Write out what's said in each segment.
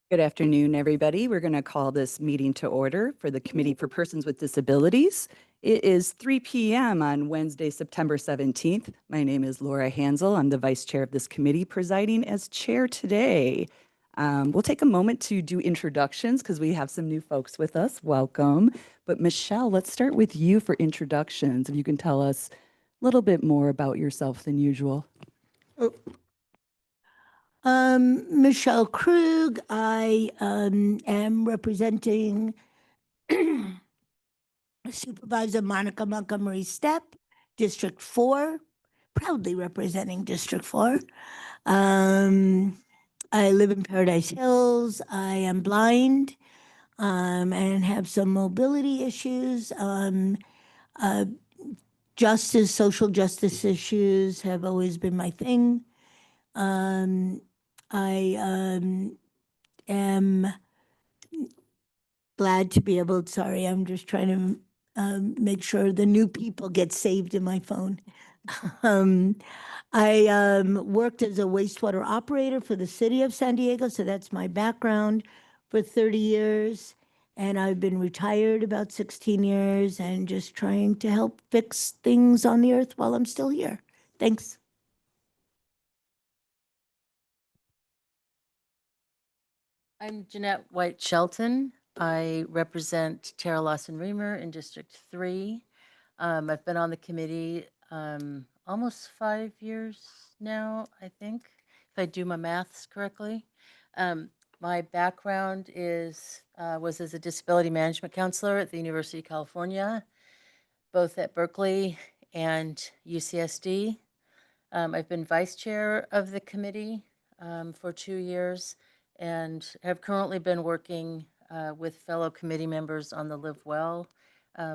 Good afternoon, everybody. We're going to call this meeting to order for the Committee for Persons with Disabilities. It is 3 p.m. on Wednesday, September 17th. My name is Laura Hansel. I'm the vice chair of this committee, presiding as chair today. We'll take a moment to do introductions because we have some new folks with us. Welcome. But Michelle, let's start with you for introductions. If you can tell us a little bit more about yourself than usual. Michelle Krug. I am representing Supervisor Monica Montgomery Stepp, District 4, proudly representing District 4. I live in Paradise Hills. I am blind and have some mobility issues. Social justice issues have always been my thing. I am glad to be able, sorry, I'm just trying to make sure the new people get saved in my phone. I worked as a wastewater operator for the city of San Diego, so that's my background for 30 years. And I've been retired about 16 years and just trying to help fix things on the earth while I'm still here. Thanks. I'm Jeanette White Shelton. I represent Tara Lawson Reamer in District 3. I've been on the committee almost 5 years now, I think, if I do my maths correctly. My background was as a disability management counselor at the University of California, both at Berkeley and UCSD. I've been vice chair of the committee for 2 years and have currently been working with fellow committee members on the Live Well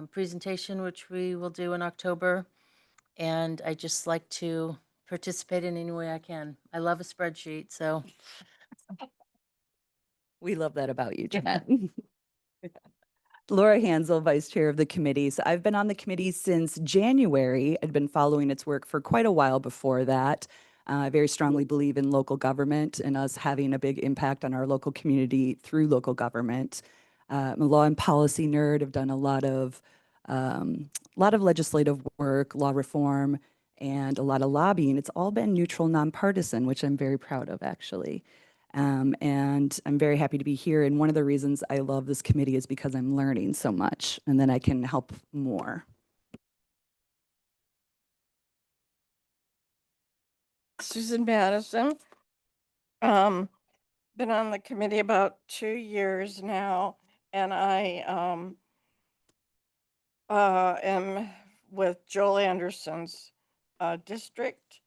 presentation, which we will do in October. And I just like to participate in any way I can. I love a spreadsheet, so. We love that about you, Jeanette. Laura Hansel, vice chair of the committee. So I've been on the committee since January. I'd been following its work for quite a while before that. I very strongly believe in local government and us having a big impact on our local community through local government. I'm a law and policy nerd. I've done a lot of legislative work, law reform, and a lot of lobbying. It's all been neutral, nonpartisan, which I'm very proud of, actually. And I'm very happy to be here. And one of the reasons I love this committee is because I'm learning so much, and then I can help more. Susan Madison. Been on the committee about 2 years now, and I am with Joel Anderson's district,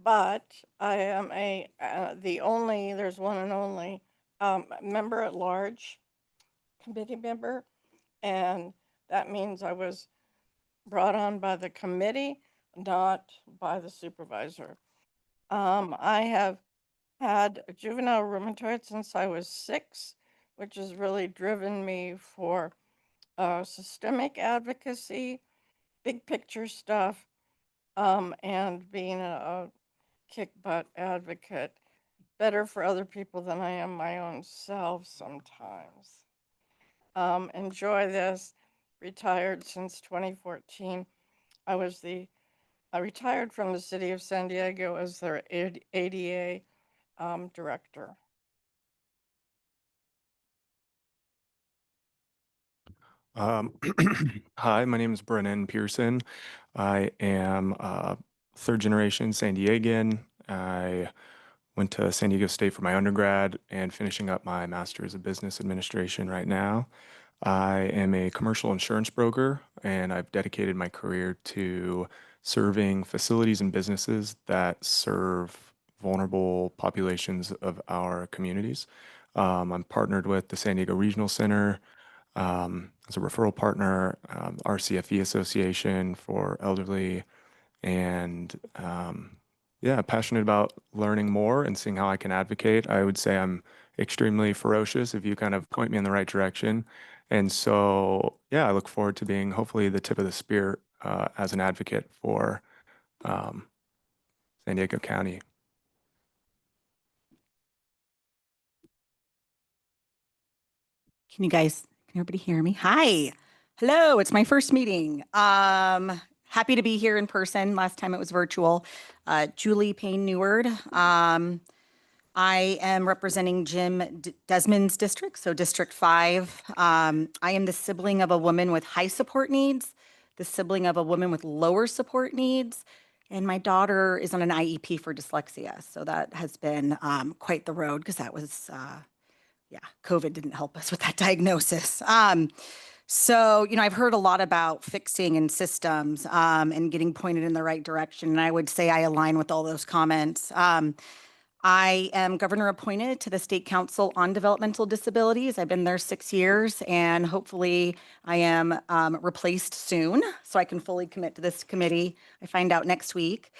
but I am there's one and only member at large committee member, and that means I was brought on by the committee, not by the supervisor. I have had juvenile rheumatoid since I was 6, which has really driven me for systemic advocacy, big picture stuff, and being a kick butt advocate, better for other people than I am my own self sometimes. Enjoy this. Retired since 2014. I retired from the city of San Diego as their ADA director. Hi, my name is Brennan Pearson. I am third generation San Diegan. I went to San Diego State for my undergrad and finishing up my master's of business administration right now. I am a commercial insurance broker, and I've dedicated my career to serving facilities and businesses that serve vulnerable populations of our communities. I'm partnered with the San Diego Regional Center as a referral partner, RCFE Association for Elderly, and yeah, passionate about learning more and seeing how I can advocate. I would say I'm extremely ferocious if you kind of point me in the right direction. And so, yeah, I look forward to being hopefully the tip of the spear as an advocate for um, San Diego County. Can everybody hear me? Hi. Hello, it's my first meeting. Happy to be here in person. Last time it was virtual. Julie Payne Neward. I am representing Desmond's district, so District 5. I am the sibling of a woman with high support needs, the sibling of a woman with lower support needs, and my daughter is on an IEP for dyslexia. So that has been quite the road because that was yeah, COVID didn't help us with that diagnosis. So, I've heard a lot about fixing and systems and getting pointed in the right direction. And I would say I align with all those comments. I am governor appointed to the State Council on Developmental Disabilities. I've been there 6 years, and hopefully I am replaced soon so I can fully commit to this committee. I find out next week.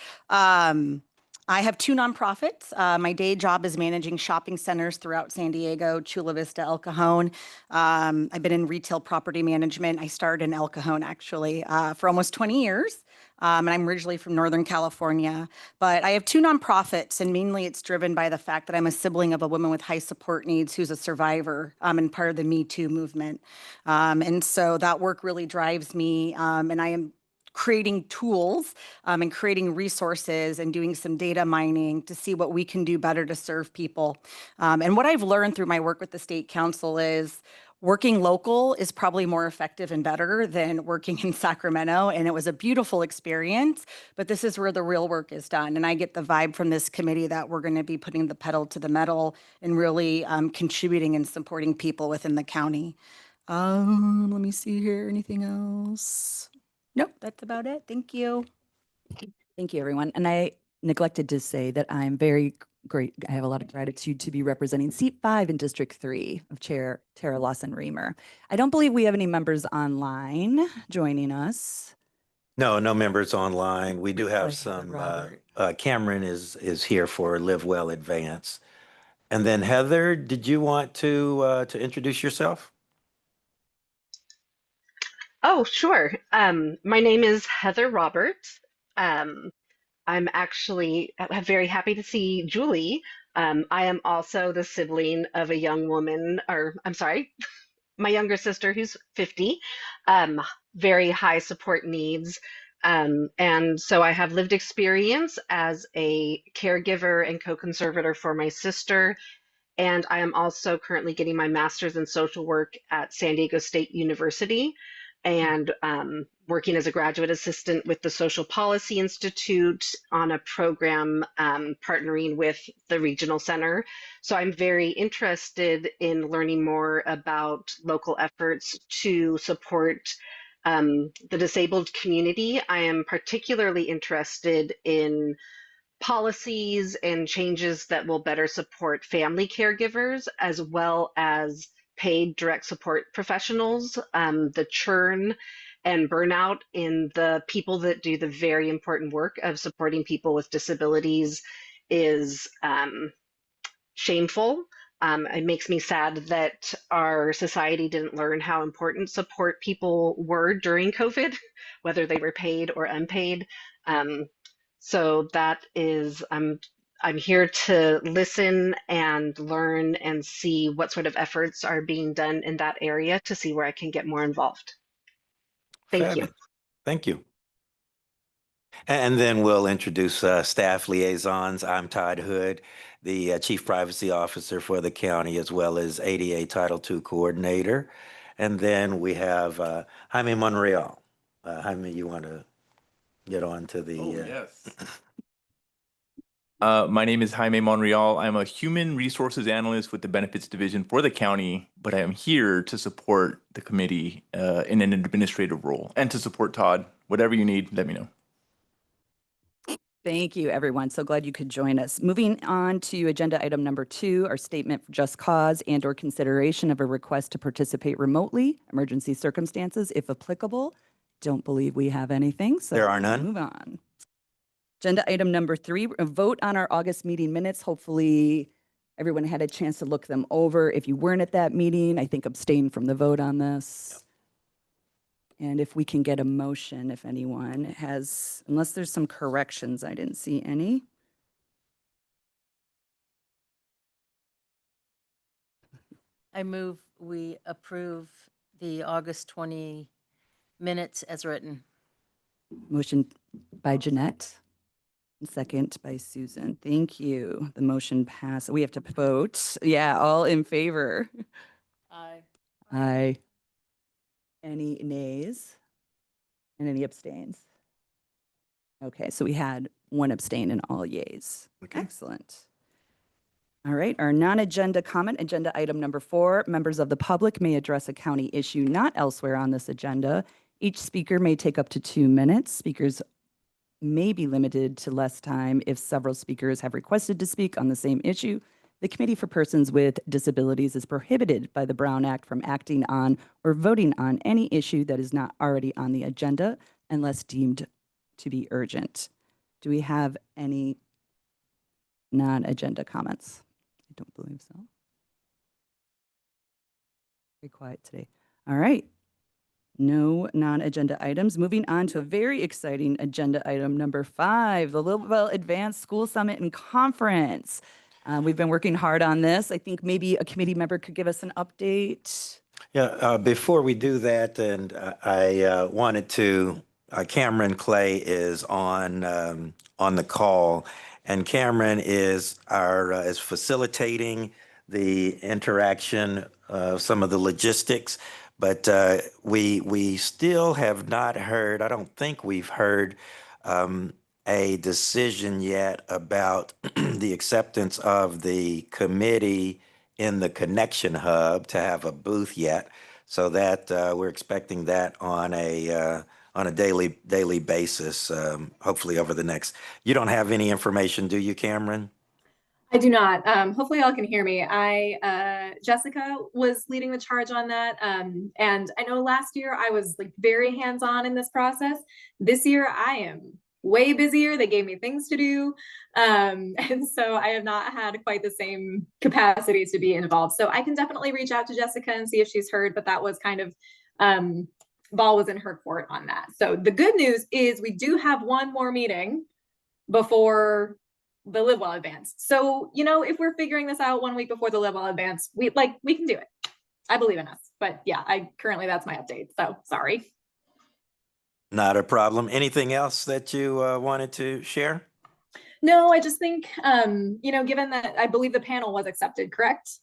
I have 2 nonprofits. My day job is managing shopping centers throughout San Diego, Chula Vista, El Cajon. I've been in retail property management. I started in El Cajon actually for almost 20 years. And I'm originally from Northern California. But I have 2 nonprofits, and mainly it's driven by the fact that I'm a sibling of a woman with high support needs who's a survivor and part of the Me Too movement. And so that work really drives me, and I am creating tools and creating resources and doing some data mining to see what we can do better to serve people. And what I've learned through my work with the State Council is working local is probably more effective and better than working in Sacramento. And it was a beautiful experience, but this is where the real work is done. And I get the vibe from this committee that we're going to be putting the pedal to the metal and really contributing and supporting people within the county. Let me see here. Anything else? Nope, that's about it. Thank you. Thank you, everyone. And I neglected to say that I'm very great. I have a lot of gratitude to be representing seat 5 in District 3 of Chair Tara Lawson-Remer. I don't believe we have any members online joining us. No, no members online. We do have Like some, Robert. Cameron is here for Live Well Advance. And then Heather, did you want to introduce yourself? Oh, sure. My name is Heather Roberts. Um, I'm actually very happy to see Julie. I am also the sibling of a young woman, or I'm sorry, my younger sister who's 50, um, very high support needs. And so I have lived experience as a caregiver and co-conservator for my sister, and I am also currently getting my master's in social work at San Diego State University and working as a graduate assistant with the Social Policy Institute on a program partnering with the Regional Center. So I'm very interested in learning more about local efforts to support the disabled community. I am particularly interested in policies and changes that will better support family caregivers as well as paid direct support professionals. The churn and burnout in the people that do the very important work of supporting people with disabilities is shameful. It makes me sad that our society didn't learn how important support people were during COVID, whether they were paid or unpaid. So that is, I'm here to listen and learn and see what sort of efforts are being done in that area to see where I can get more involved. Thank you. Fabulous. Thank you. And then we'll introduce staff liaisons. I'm Todd Hood, the Chief Privacy Officer for the county, as well as ADA Title II Coordinator. And then we have Jaime Monreal. Jaime, you want to get on to the... Yes. My name is Jaime Monreal. I'm a human resources analyst with the benefits division for the county, but I am here to support the committee in an administrative role and to support Todd. Whatever you need, let me know. Thank you, everyone. So glad you could join us. Moving on to agenda item number 2, our statement for just cause and or consideration of a request to participate remotely, emergency circumstances, if applicable. Don't believe we have anything, so There are none. move on. Agenda item number 3, a vote on our August meeting minutes. Hopefully everyone had a chance to look them over. If you weren't at that meeting, I think abstain from the vote on this. And if we can get a motion, if anyone has, unless there's some corrections, I didn't see any. I move we approve the August 20 minutes as written. Motion by Jeanette, and second by Susan. Thank you. The motion passed. We have to vote. Yeah, all in favor. Aye. Aye. Any nays? And any abstains? Okay, so we had one abstain and all yays. Okay. Excellent. All right, our non-agenda comment, agenda item number 4, members of the public may address a county issue not elsewhere on this agenda. Each speaker may take up to 2 minutes. Speakers may be limited to less time if several speakers have requested to speak on the same issue. The Committee for Persons with Disabilities is prohibited by the Brown Act from acting on or voting on any issue that is not already on the agenda unless deemed to be urgent. Do we have any non-agenda comments? I don't believe so. Very quiet today. All right. No non-agenda items. Moving on to a very exciting agenda item number 5, the Littleville Advanced School Summit and Conference. We've been working hard on this. I think maybe a committee member could give us an update. Yeah, before we do that, and I wanted to, Cameron Clay is on the call, and Cameron is is facilitating the interaction of some of the logistics, but we still have not heard. I don't think we've heard a decision yet about the acceptance of the committee in the Connection Hub to have a booth yet. So that we're expecting that on a daily basis, hopefully over the next. You don't have any information, do you, Cameron? I do not. Hopefully y'all can hear me. Jessica was leading the charge on that. And I know last year I was like very hands-on in this process. This year I am way busier. They gave me things to do. And so I have not had quite the same capacity to be involved. So I can definitely reach out to Jessica and see if she's heard, but that was kind of, ball was in her court on that. So the good news is we do have one more meeting before the Live Well Advance. So, you know, if we're figuring this out 1 week before the Live Well Advance, we can do it. I believe in us. But yeah, that's my update. So sorry. Not a problem. Anything else that you wanted to share? No, I just think, given that I believe the panel was accepted, correct?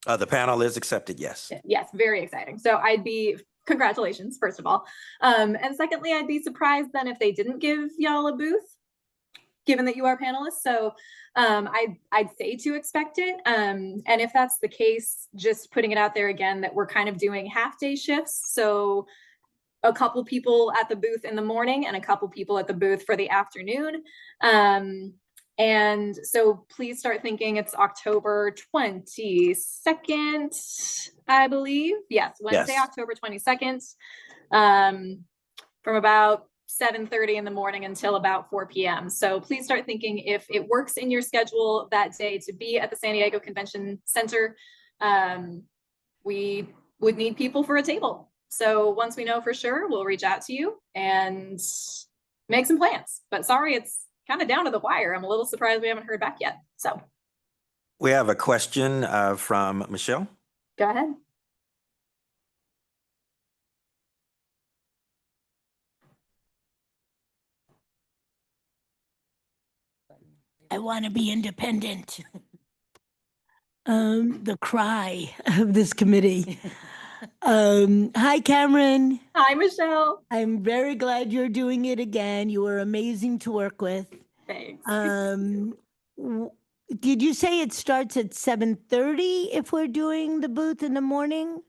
The panel is accepted, yes. Yes, very exciting. So congratulations, first of all. And secondly, I'd be surprised then if they didn't give y'all a booth, given that you are panelists. So I'd say to expect it. And if that's the case, just putting it out there again, that we're kind of doing half-day shifts. So a couple people at the booth in the morning and a couple people at the booth for the afternoon. And so please start thinking it's October 22nd, I believe. Yes, Wednesday, Yes. October 22nd, from about 7:30 in the morning until about 4 p.m. So please start thinking if it works in your schedule that day to be at the San Diego Convention Center. We would need people for a table. So once we know for sure, we'll reach out to you and make some plans. But sorry, it's kind of down to the wire. I'm a little surprised we haven't heard back yet. So We have a question from Michelle. go ahead. I want to be independent. The cry of this committee. Hi, Cameron. Hi, Michelle. I'm very glad you're doing it again. You were amazing to work with. Thanks. Did you say it starts at 7:30 if we're doing the booth in the morning?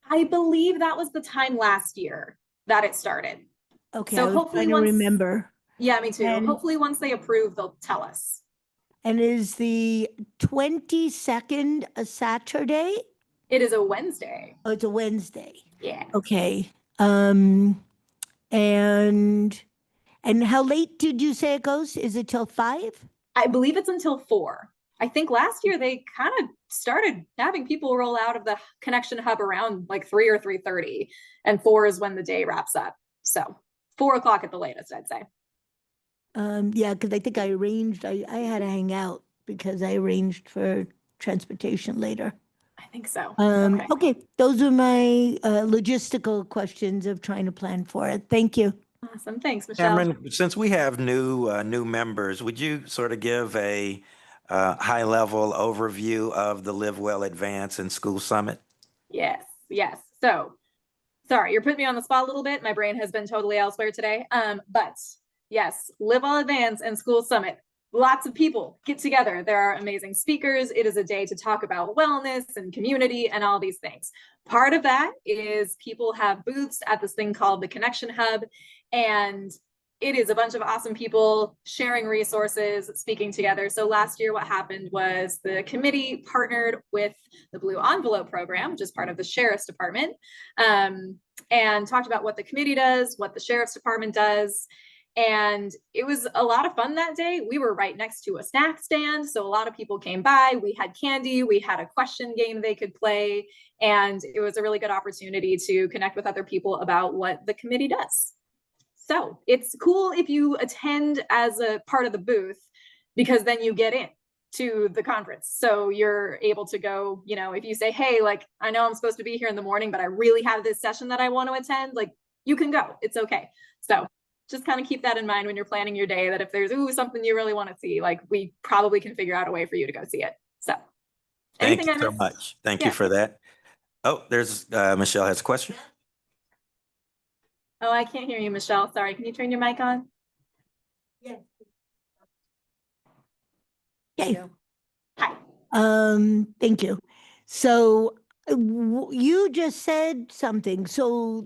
I believe that was the time last year that it started. Okay, So I was hopefully trying to once- remember. Yeah, me too. And- Hopefully once they approve, they'll tell us. And is the 22nd a Saturday? It is a Wednesday. Oh, it's a Wednesday. Yeah. Okay. And how late did you say it goes? Is it till 5? I believe it's until 4. I think last year they kind of started having people roll out of the Connection Hub around like 3 or 3:30, and 4 is when the day wraps up. So 4 o'clock at the latest, I'd say. Yeah, because I think I arranged, I had to hang out because I arranged for transportation later. I think so. Okay. Okay. Those are my logistical questions of trying to plan for it. Thank you. Awesome. Thanks, Michelle. Cameron, since we have new members, would you sort of give a high-level overview of the Live Well Advance and School Summit? Yes, yes. So, sorry, you're putting me on the spot a little bit. My brain has been totally elsewhere today. But yes, Live All Advance and School Summit. Lots of people get together. There are amazing speakers. It is a day to talk about wellness and community and all these things. Part of that is people have booths at this thing called the Connection Hub, and it is a bunch of awesome people sharing resources, speaking together. So last year, what happened was the committee partnered with the Blue Envelope program, which is part of the Sheriff's Department, and talked about what the committee does, what the Sheriff's Department does. And it was a lot of fun that day. We were right next to a snack stand, so a lot of people came by. We had candy, we had a question game they could play, and it was a really good opportunity to connect with other people about what the committee does. So it's cool if you attend as a part of the booth, because then you get in to the conference. So you're able to go, you know, if you say, hey, like, I know I'm supposed to be here in the morning, but I really have this session that I want to attend, like, you can go. It's okay. So just kind of keep that in mind when you're planning your day, that if there's something you really want to see, like, we probably can figure out a way for you to go see it. So Thank anything you I so missed? much. Thank Yeah. you for that. Oh, there's Michelle has a question. Oh, I can't hear you, Michelle. Sorry. Can you turn your mic on? Okay. Hi. Thank you. So you just said something. So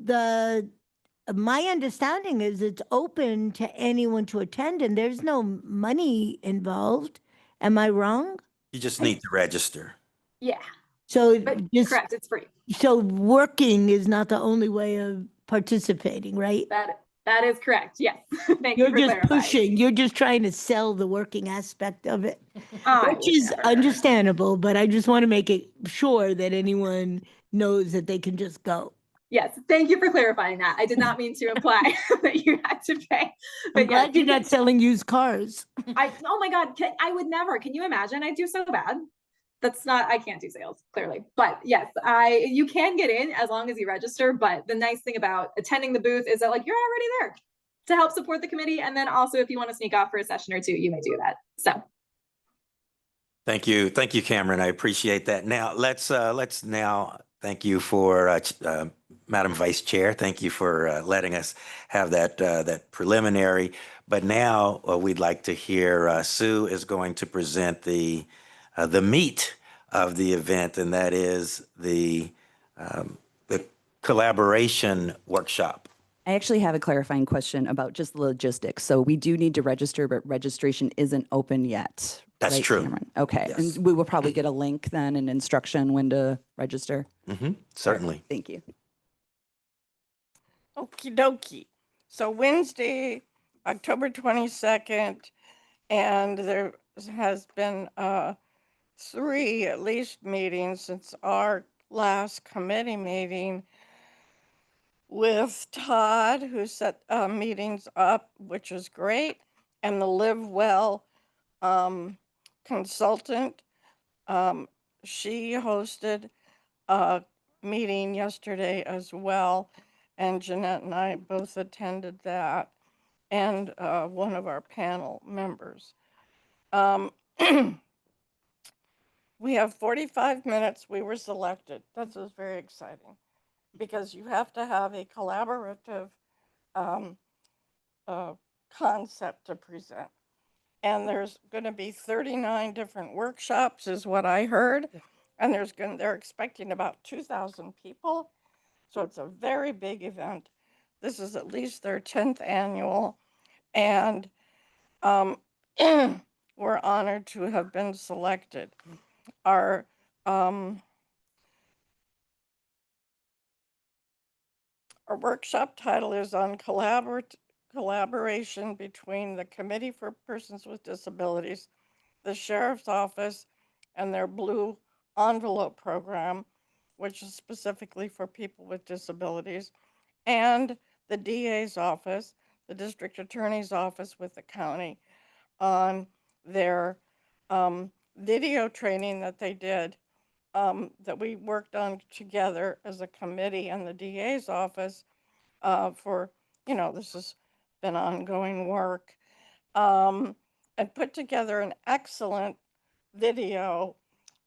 my understanding is it's open to anyone to attend and there's no money involved. Am I wrong? You just need to register. Yeah, So but just correct. It's free. so working is not the only way of participating, right? That is correct. Yes. Thank You're you for just clarifying. pushing, you're just trying to sell the working aspect of it, I which would is never. understandable, but I just want to make it sure that anyone knows that they can just go. Yes, thank you for clarifying that. I did not mean to imply that you had to pay. But I'm glad yes, you're not selling used cars. oh my God, I would never. Can you imagine? I do so bad. I can't do sales, clearly. But yes, you can get in as long as you register. But the nice thing about attending the booth is that, like, you're already there to help support the committee. And then also, if you want to sneak off for a session or two, you may do that. So Thank you, Cameron. I appreciate that. Now let's now thank you for Madam Vice Chair. Thank you for letting us have that preliminary. But now we'd like to hear Sue is going to present the meat of the event, and that is the collaboration workshop. I actually have a clarifying question about just the logistics. So we do need to register, but registration isn't open yet. That's right, true. Cameron? Okay. Yes. And we will probably get a link then, an instruction when to register. Certainly. Thank you. Okie dokie. So Wednesday, October 22nd, and there has been 3 at least meetings since our last committee meeting with Todd, who set meetings up, which was great, and the Live Well consultant. She hosted a meeting yesterday as well, and Jeanette and I both attended that, and one of our panel members. We have 45 minutes. We were selected. That was very exciting because you have to have a collaborative concept to present. And there's going to be 39 different workshops, is what I heard. And they're expecting about 2,000 people. So it's a very big event. This is at least their 10th annual. And we're honored to have been selected. Our workshop title is on collaboration between the Committee for Persons with Disabilities, the Sheriff's Office, and their Blue Envelope program, which is specifically for people with disabilities, and the DA's office, the District Attorney's office with the county, on their video training that they did that we worked on together as a committee and the DA's office for, this has been ongoing work, and put together an excellent video.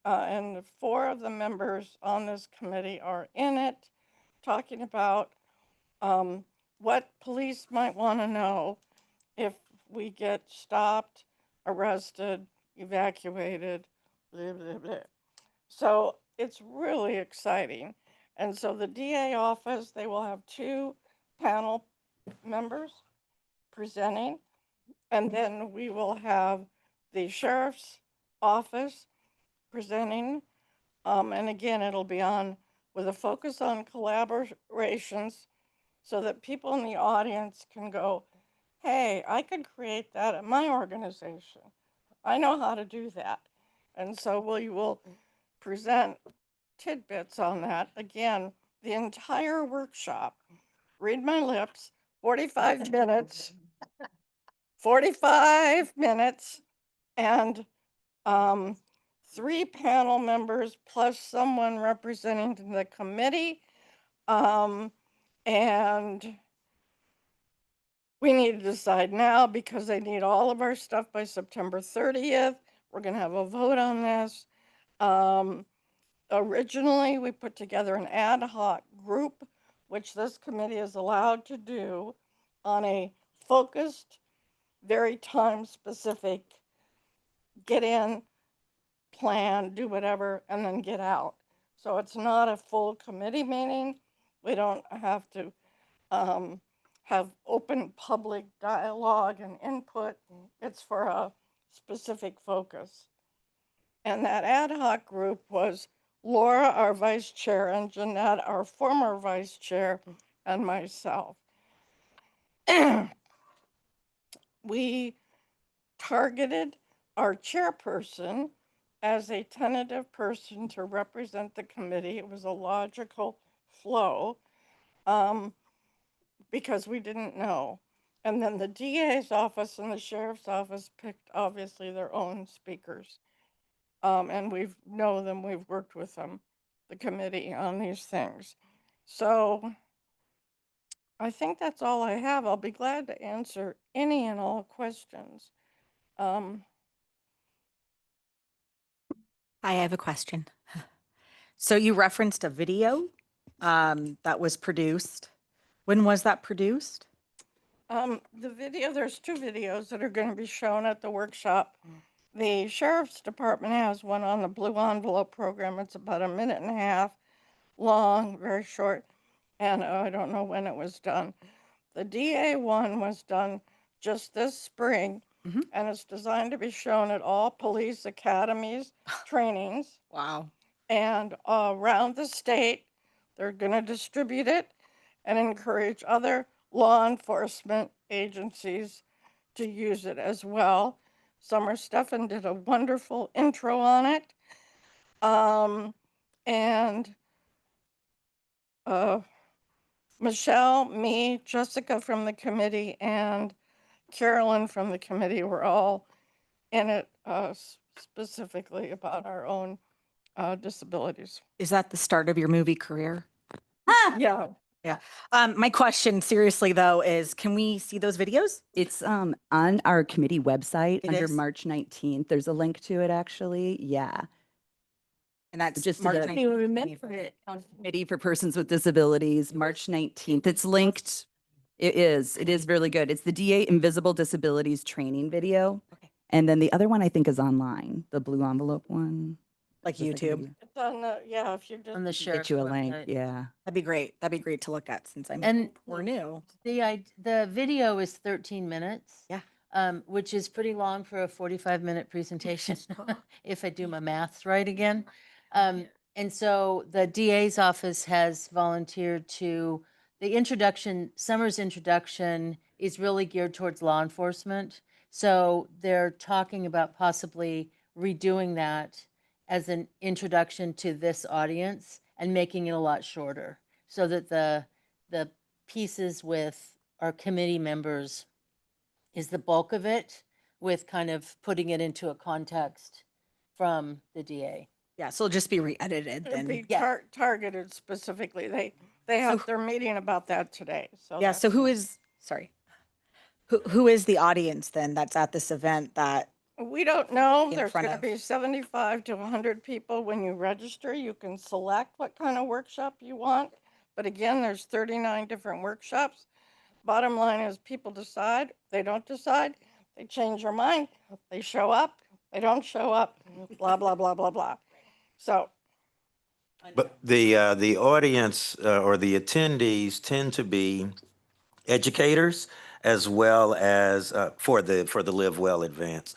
And 4 of the members on this committee are in it, talking about what police might want to know if we get stopped, arrested, evacuated, blah, blah, blah. So it's really exciting. And so the DA office, they will have 2 panel members presenting, and then we will have the sheriff's office presenting. And again, it'll be on with a focus on collaborations so that people in the audience can go, hey, I could create that at my organization. I know how to do that. And so we will present tidbits on that. Again, the entire workshop, read my lips, 45 minutes, 45 minutes, and 3 panel members plus someone representing the committee. And we need to decide now because they need all of our stuff by September 30th. We're going to have a vote on this. Originally, we put together an ad hoc group, which this committee is allowed to do on a focused, very time specific, get in, plan, do whatever, and then get out. So it's not a full committee meeting. We don't have to have open public dialogue and input. It's for a specific focus. And that ad hoc group was Laura, our vice chair, and Jeanette, our former vice chair, and myself. We targeted our chairperson as a tentative person to represent the committee. It was a logical flow because we didn't know. And then the DA's office and the sheriff's office picked obviously their own speakers. And we know them, we've worked with them, the committee, on these things. So I think that's all I have. I'll be glad to answer any and all questions. I have a question. So you referenced a video that was produced. When was that produced? The video, there's 2 videos that are going to be shown at the workshop. The sheriff's department has one on the blue envelope program. It's about 1.5 minutes long, very short, and I don't know when it was done. The DA one was done just this spring, and it's designed to be shown at all police academies, trainings, Wow. and around the state. They're going to distribute it and encourage other law enforcement agencies to use it as well. Summer Steffen did a wonderful intro on it. And Michelle, me, Jessica from the committee, and Carolyn from the committee were all in it specifically about our own disabilities. Is that the start of your movie career? Yeah. Yeah. My question seriously though is, can we see those videos? It's on our committee website It under is? March 19th. There's a link to it actually. Yeah. And that's Just to March the- 19th. You remember it. Committee for Persons with Disabilities, March 19th. It's linked. It is really good. It's the DA Invisible Disabilities training video. Okay. And then the other one I think is online, the blue envelope one. Like The second YouTube. video. It's on the, yeah, if you just. On the Get sheriff's you a link, website. yeah. That'd be great. That'd be great to look at since And we're new. the video is 13 minutes. Yeah. Which is pretty long for a 45-minute presentation, if I do my maths right again. And so the DA's office has volunteered to, Summer's introduction is really geared towards law enforcement. So they're talking about possibly redoing that as an introduction to this audience and making it a lot shorter so that the pieces with our committee members is the bulk of it, with kind of putting it into a context from the DA. Yeah, so it'll just be re-edited It'll then. be Yeah. targeted specifically. They So have their meeting about that today, so. Yeah, that's so who all. is, sorry, who is the audience then that's at this event that, We don't know. in There's front going to of? be 75 to 100 people when you register. You can select what kind of workshop you want. But again, there's 39 different workshops. Bottom line is people decide, they don't decide, they change their mind, they show up, they don't show up, blah, blah, blah, blah, blah. So But the audience or the attendees tend to be educators as well as for the Live Well Advance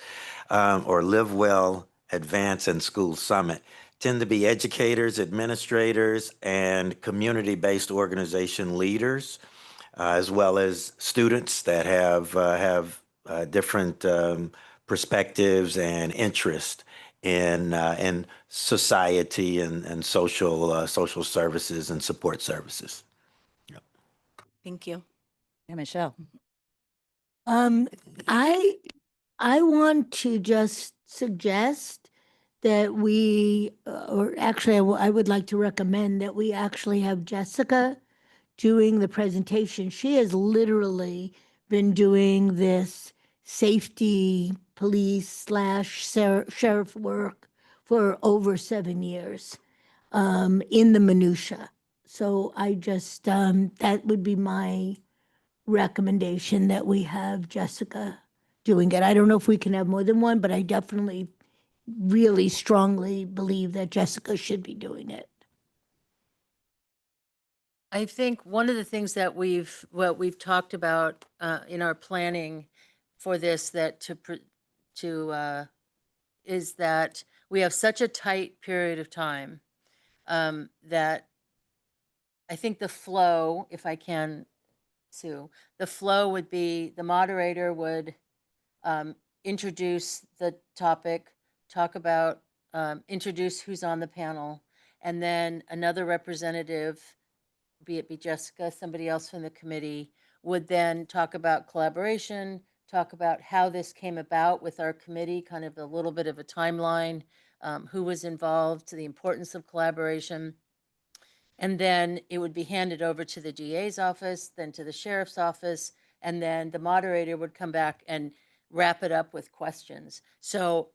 or Live Well Advance and School Summit tend to be educators, administrators, and community-based organization leaders, as well as students that have different perspectives and interest in society and social services and support services. Thank you. Yeah, Michelle. Um, I want to just suggest that we, or actually, I would like to recommend that we actually have Jessica doing the presentation. She has literally been doing this safety police slash sheriff work for over 7 years in the minutia. So I just, that would be my recommendation, that we have Jessica doing it. I don't know if we can have more than one, but I definitely really strongly believe that Jessica should be doing it. I think one of the things that we've talked about in our planning for this is that we have such a tight period of time that I think the flow, if I can, Sue, the flow would be the moderator would introduce the topic, talk about, introduce who's on the panel, and then another representative, be it be Jessica, somebody else from the committee, would then talk about collaboration, talk about how this came about with our committee, kind of a little bit of a timeline, who was involved, the importance of collaboration. And then it would be handed over to the DA's office, then to the sheriff's office, and then the moderator would come back and wrap it up with questions. So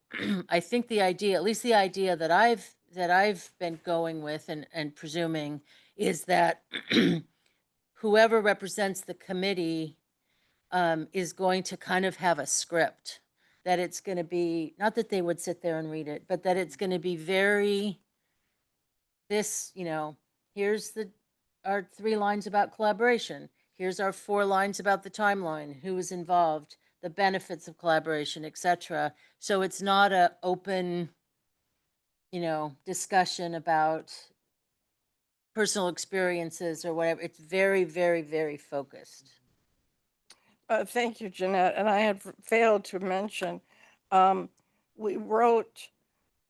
I think the idea, at least the idea that I've been going with and presuming, is that whoever represents the committee is going to kind of have a script, that it's going to be, not that they would sit there and read it, but that it's going to be very, this, here's our 3 lines about collaboration. Here's our 4 lines about the timeline, who is involved, the benefits of collaboration, etc. So it's not a open, discussion about personal experiences or whatever. It's very, very, very focused. thank you, Jeanette. And I had failed to mention, we wrote,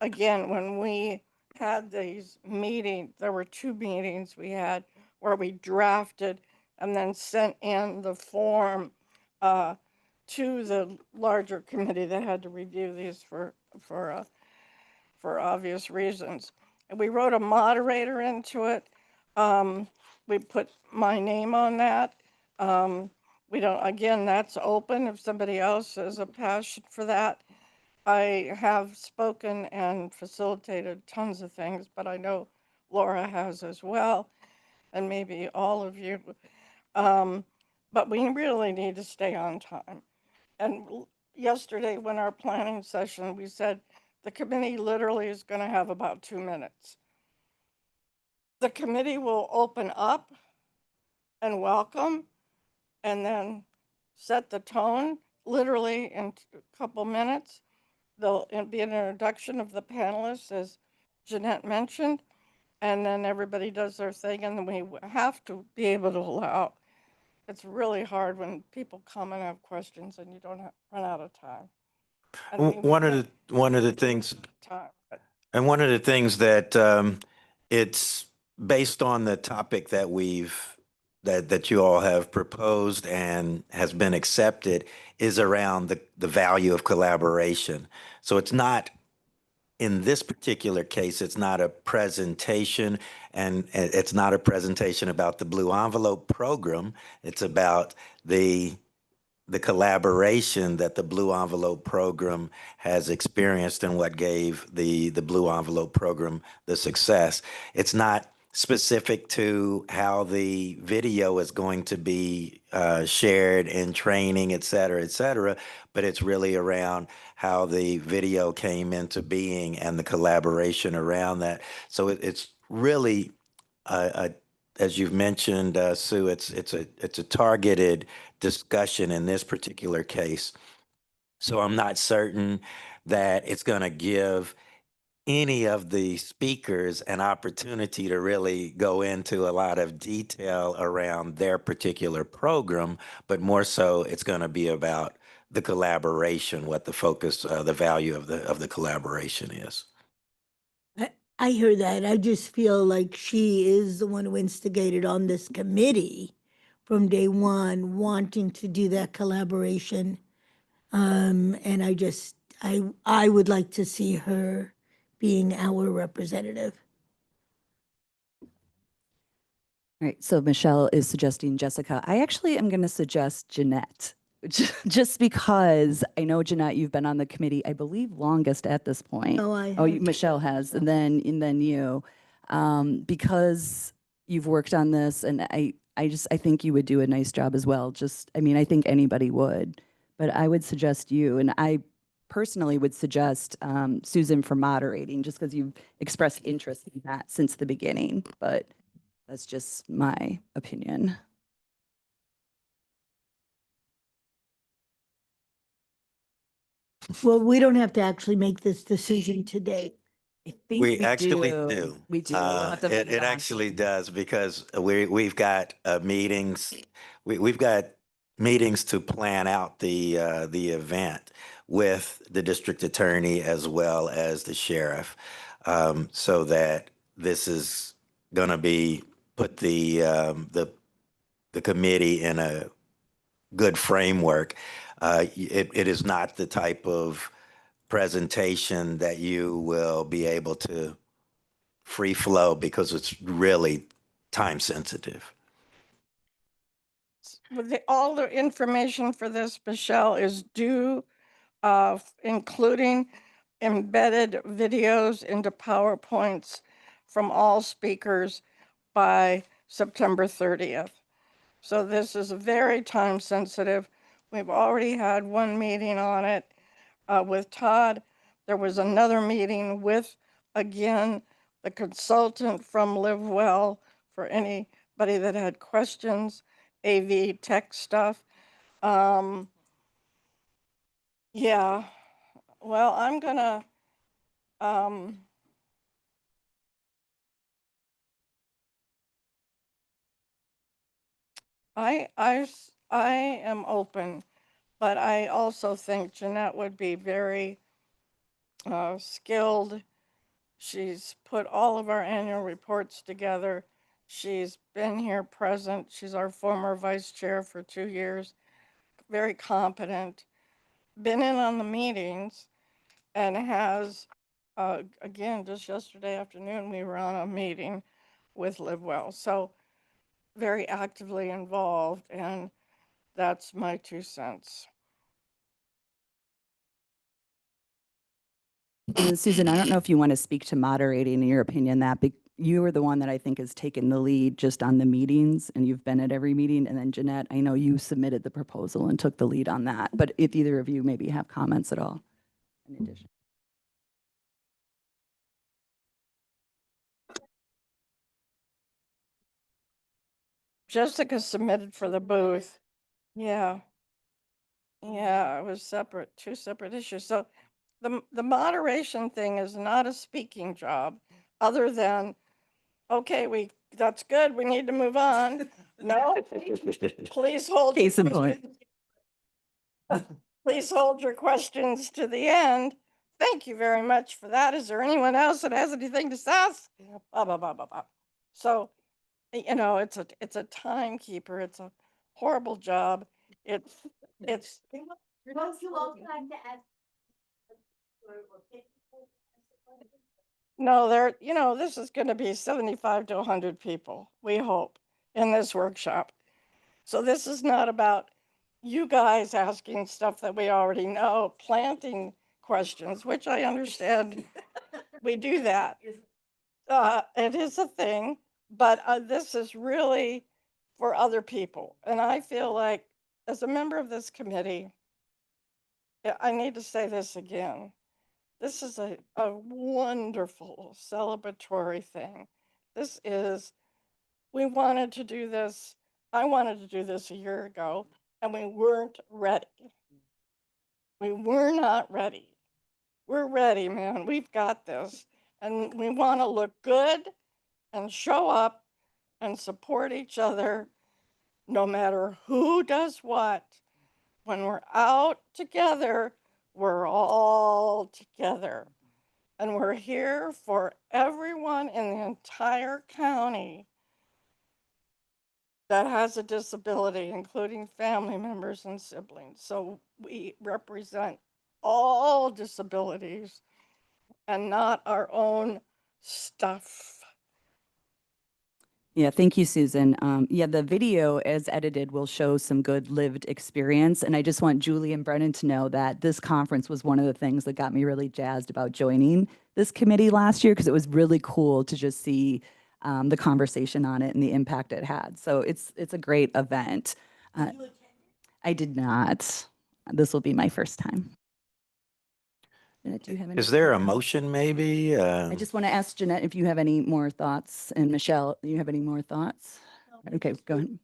again, when we had these meetings, there were 2 meetings we had where we drafted and then sent in the form to the larger committee that had to review these for obvious reasons. And we wrote a moderator into it. We put my name on that. We don't, again, that's open if somebody else has a passion for that. I have spoken and facilitated tons of things, but I know Laura has as well, and maybe all of you. But we really need to stay on time. And yesterday, when our planning session, we said the committee literally is going to have about 2 minutes. The committee will open up and welcome and then set the tone literally in a couple minutes. There'll be an introduction of the panelists, as Jeanette mentioned, and then everybody does their thing, and then we have to be able to allow. It's really hard when people come and have questions and you don't run out of time. I mean, One of the things, time. and one of the things that it's based on the topic that that you all have proposed and has been accepted is around the value of collaboration. So it's not in this particular case, it's not a presentation, and it's not a presentation about the Blue Envelope program. It's about the collaboration that the Blue Envelope program has experienced and what gave the Blue Envelope program the success. It's not specific to how the video is going to be shared in training, et cetera, but it's really around how the video came into being and the collaboration around that. So it's really as you've mentioned, Sue, it's a targeted discussion in this particular case. So I'm not certain that it's going to give any of the speakers an opportunity to really go into a lot of detail around their particular program, but more so it's going to be about the collaboration, what the focus, the value of the collaboration is. I hear that. I just feel like she is the one who instigated on this committee from day one, wanting to do that collaboration. And I would like to see her being our representative. All right, so Michelle is suggesting Jessica. I actually am going to suggest Jeanette, just because I know, Jeanette, you've been on the committee, I believe, longest at this point. Oh, I Oh, have. Michelle has, and then you, because you've worked on this, and I think you would do a nice job as well. I mean, I think anybody would, but I would suggest you, and I personally would suggest Susan for moderating, just because you've expressed interest in that since the beginning, but that's just my opinion. Well, we don't have to actually make this decision today. I think We actually do. We do. We'll have to vote It on. actually does because we've got meetings. We've got meetings to plan out the event with the district attorney as well as the sheriff, so that this is going to be put the committee in a good framework. It is not the type of presentation that you will be able to free flow because it's really time sensitive. With all the information for this, Michelle, is due, including embedded videos into PowerPoints from all speakers by September 30th. So this is very time sensitive. We've already had one meeting on it with Todd. There was another meeting with, again, the consultant from Live Well for anybody that had questions, AV tech stuff. Yeah, well, I'm gonna, I am open, but I also think Jeanette would be very skilled. She's put all of our annual reports together. She's been here present. She's our former vice chair for 2 years. Very competent. Been in on the meetings and has, again, just yesterday afternoon, we were on a meeting with Live Well. So very actively involved, and that's my 2 cents. And Susan, I don't know if you want to speak to moderating in your opinion you are the one that I think has taken the lead just on the meetings, and you've been at every meeting. And then Jeanette, I know you submitted the proposal and took the lead on that, but if either of you maybe have comments at all in addition. Jessica submitted for the booth. Yeah. Yeah, it was separate, 2 separate issues. So the moderation thing is not a speaking job, other than, okay, that's good, we need to move on. No, please hold. Case in point. Please hold your questions to the end. Thank you very much for that. Is there anyone else that has anything to say? Blah, blah, blah, blah, blah. So, it's a timekeeper. It's a horrible job. It's, Don't you also like to ask? No, there, you know, this is going to be 75 to 100 people, we hope, in this workshop. So this is not about you guys asking stuff that we already know, planting questions, which I understand we do that. It is a thing, but this is really for other people. And I feel like, as a member of this committee, I need to say this again. This is a wonderful celebratory thing. This is, we wanted to do this. I wanted to do this a year ago, and we weren't ready. We were not ready. We're ready, man. We've got this. And we want to look good and show up and support each other no matter who does what. When we're out together, we're all together. And we're here for everyone in the entire county that has a disability, including family members and siblings. So we represent all disabilities and not our own stuff. Yeah, thank you, Susan. Yeah, the video as edited will show some good lived experience. And I just want Julie and Brennan to know that this conference was one of the things that got me really jazzed about joining this committee last year, because it was really cool to just see the conversation on it and the impact it had. So it's a great event. I did not. This will be my first time. Jeanette, do you have any? Is there a motion maybe? I just want to ask Jeanette if you have any more thoughts, and Michelle, you have any more thoughts? Okay, go ahead.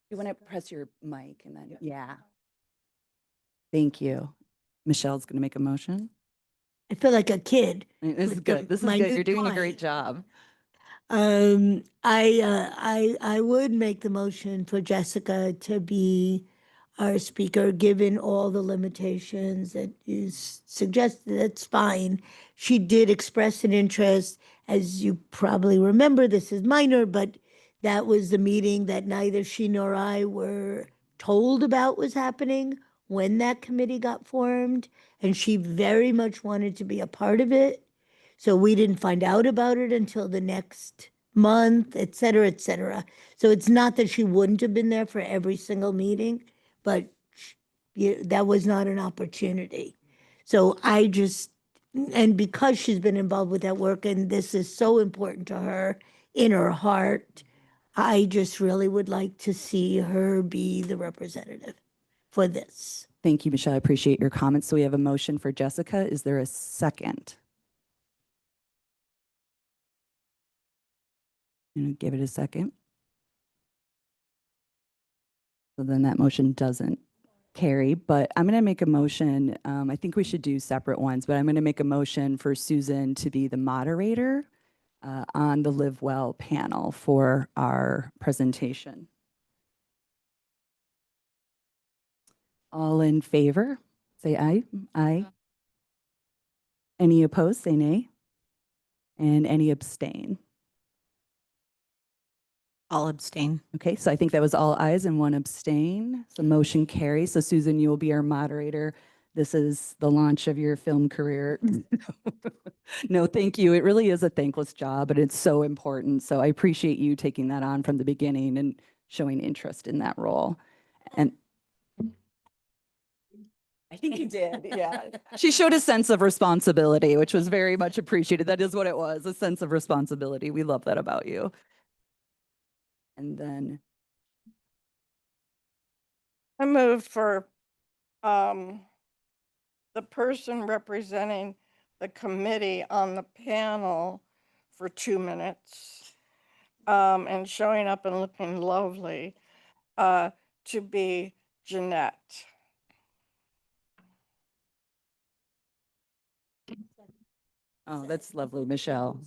You want to press your mic and then, yeah. Thank you. Michelle's going to make a motion. I feel like a kid. This is with the good. This is good. minute You're doing a mic. great job. I would make the motion for Jessica to be our speaker, given all the limitations that you suggested. That's fine. She did express an interest, as you probably remember. This is minor, but that was the meeting that neither she nor I were told about was happening when that committee got formed, and she very much wanted to be a part of it. So we didn't find out about it until the next month, et cetera, et cetera. So it's not that she wouldn't have been there for every single meeting, but that was not an opportunity. So I just, and because she's been involved with that work and this is so important to her in her heart, I just really would like to see her be the representative for this. Thank you, Michelle. I appreciate your comments. So we have a motion for Jessica. Is there a second? Give it a second. So then that motion doesn't carry, but I'm going to make a motion. I think we should do separate ones, but I'm going to make a motion for Susan to be the moderator on the Live Well panel for our presentation. All in favor, say aye. Aye. Any opposed, say nay. And any abstain. I'll abstain. Okay, so I think that was all ayes and one abstain. So motion carries. So Susan, you will be our moderator. This is the launch of your film career. No, thank you. It really is a thankless job, but it's so important. So I appreciate you taking that on from the beginning and showing interest in that role. And I think you did, yeah. She showed a sense of responsibility, which was very much appreciated. That is what it was, a sense of responsibility. We love that about you. And then I move for the person representing the committee on the panel for 2 minutes and showing up and looking lovely to be Jeanette. oh, that's lovely, Michelle.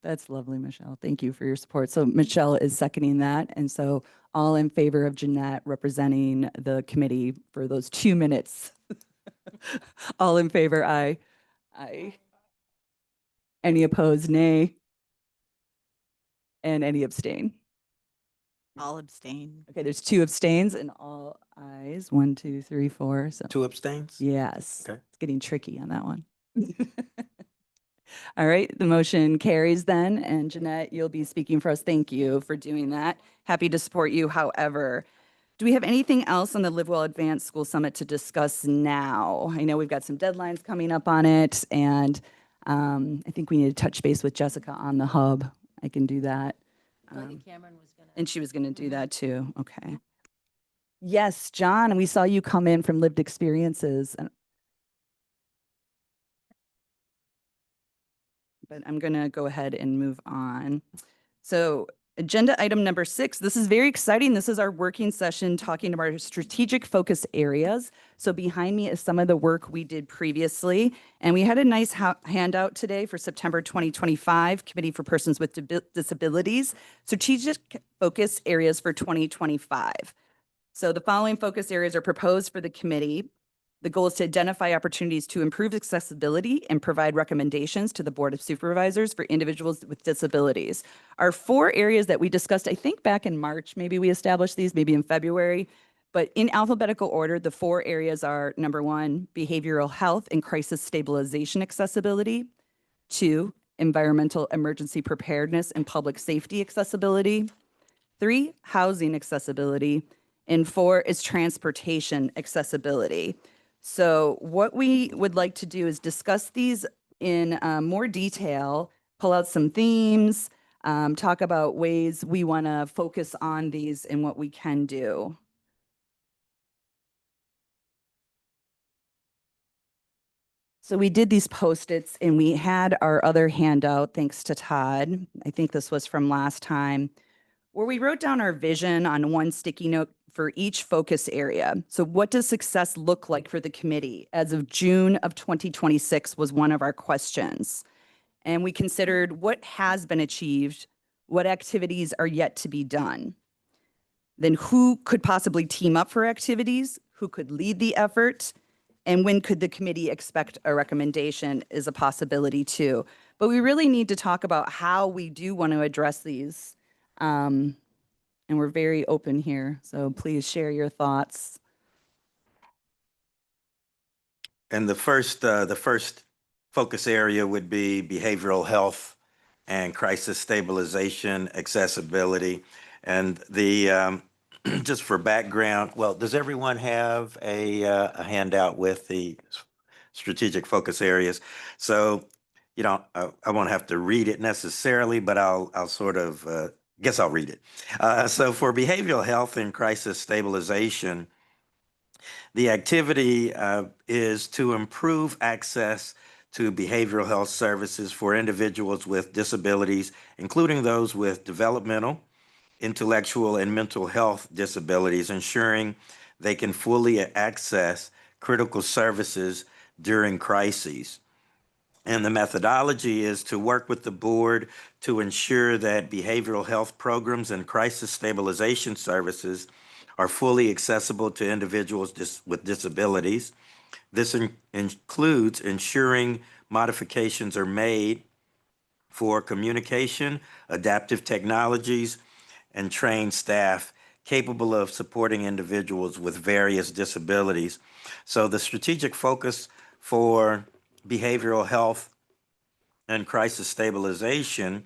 That's lovely, Michelle. Thank you for your support. So Michelle is seconding that. And so all in favor of Jeanette representing the committee for those 2 minutes. All in favor, aye. Aye. Any opposed, nay. And any abstain. I'll abstain. Okay, there's 2 abstains and all ayes. 1, 2, 3, 4. So 2 abstains? yes, Okay. it's getting tricky on that one. All right, the motion carries then. And Jeanette, you'll be speaking for us. Thank you for doing that. Happy to support you. However, do we have anything else on the Live Well Advanced School Summit to discuss now? I know we've got some deadlines coming up on it, and I think we need to touch base with Jessica on the hub. I can do that. I think Cameron was gonna. And she was going to do that too. Okay. Yes, John, we saw you come in from lived experiences. But I'm going to go ahead and move on. So agenda item number 6, this is very exciting. This is our working session talking about our strategic focus areas. So behind me is some of the work we did previously. And we had a nice handout today for September 2025, Committee for Persons with Disabilities, strategic focus areas for 2025. So the following focus areas are proposed for the committee. The goal is to identify opportunities to improve accessibility and provide recommendations to the Board of Supervisors for individuals with disabilities. Our 4 areas that we discussed, I think back in March, maybe we established these, maybe in February, but in alphabetical order, the 4 areas are: number 1, behavioral health and crisis stabilization accessibility; 2, environmental emergency preparedness and public safety accessibility; 3, housing accessibility; and 4 is transportation accessibility. So what we would like to do is discuss these in more detail, pull out some themes, talk about ways we want to focus on these and what we can do. So we did these Post-its and we had our other handout, thanks to Todd. I think this was from last time, where we wrote down our vision on one sticky note for each focus area. So what does success look like for the committee? As of June of 2026 was one of our questions. And we considered what has been achieved, what activities are yet to be done. Then who could possibly team up for activities? Who could lead the effort? And when could the committee expect a recommendation is a possibility too. But we really need to talk about how we do want to address these. And we're very open here, so please share your thoughts. And the first focus area would be behavioral health and crisis stabilization, accessibility. And the just for background, well, does everyone have a handout with the strategic focus areas? So, I won't have to read it necessarily, but I'll sort of guess I'll read it. So for behavioral health and crisis stabilization, the activity is to improve access to behavioral health services for individuals with disabilities, including those with developmental, intellectual, and mental health disabilities, ensuring they can fully access critical services during crises. And the methodology is to work with the board to ensure that behavioral health programs and crisis stabilization services are fully accessible to individuals with disabilities. This includes ensuring modifications are made for communication, adaptive technologies, and trained staff capable of supporting individuals with various disabilities. So the strategic focus for behavioral health and crisis stabilization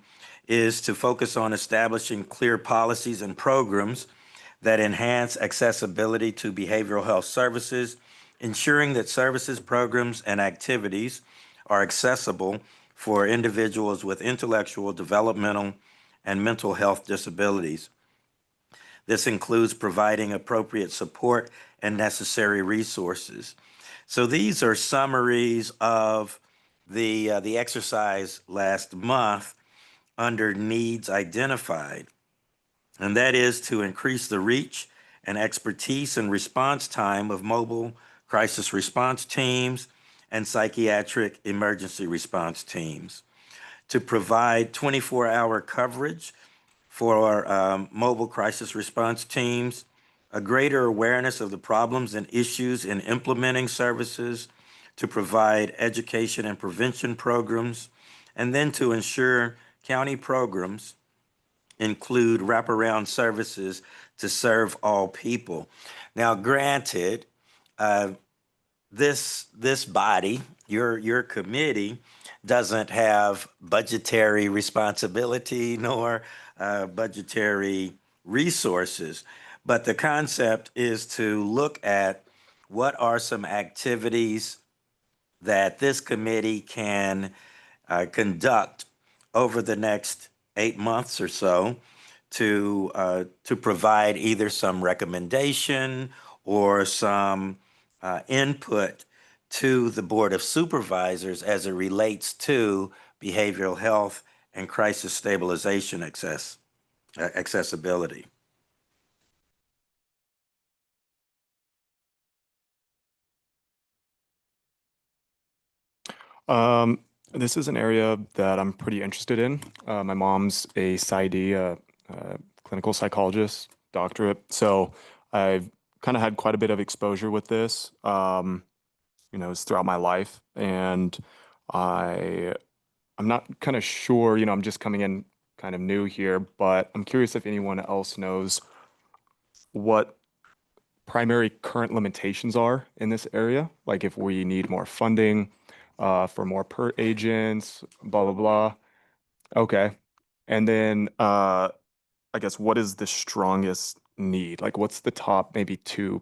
is to focus on establishing clear policies and programs that enhance accessibility to behavioral health services, ensuring that services, programs, and activities are accessible for individuals with intellectual, developmental, and mental health disabilities. This includes providing appropriate support and necessary resources. So these are summaries of the exercise last month under needs identified, and that is to increase the reach and expertise and response time of mobile crisis response teams and psychiatric emergency response teams, to provide 24-hour coverage for mobile crisis response teams, a greater awareness of the problems and issues in implementing services, to provide education and prevention programs, and then to ensure county programs include wraparound services to serve all people. Now, granted, this body your committee doesn't have budgetary responsibility nor budgetary resources. But the concept is to look at what are some activities that this committee can conduct over the next 8 months or so to provide either some recommendation or some input to the Board of Supervisors as it relates to behavioral health and crisis stabilization accessibility. This is an area that I'm pretty interested in. My mom's a PsyD, clinical psychologist, doctorate. So I've kind of had quite a bit of exposure with this, throughout my life. And I'm not kind of sure, I'm just coming in kind of new here, but I'm curious if anyone else knows what primary current limitations are in this area. Like if we need more funding for more PERT agents, blah, blah, blah. Okay. And then I guess what is the strongest need? Like what's the top maybe two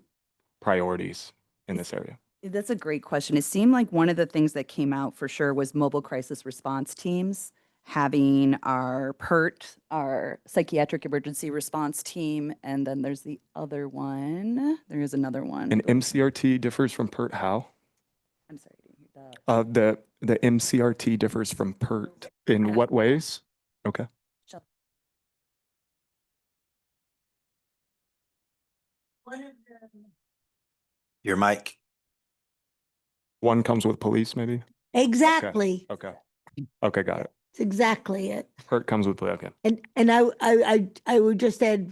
priorities in this area? That's a great question. It seemed like one of the things that came out for sure was mobile crisis response teams, having our PERT, our psychiatric emergency response team, and then there's the other one. There is another one. And MCRT differs from PERT how? I'm sorry, I didn't hear that. The MCRT differs from PERT in what ways? Okay. Your mic. One comes with police, maybe? Exactly. Okay. Okay, got it. It's exactly it. PERT comes with police. Okay. And I would just add,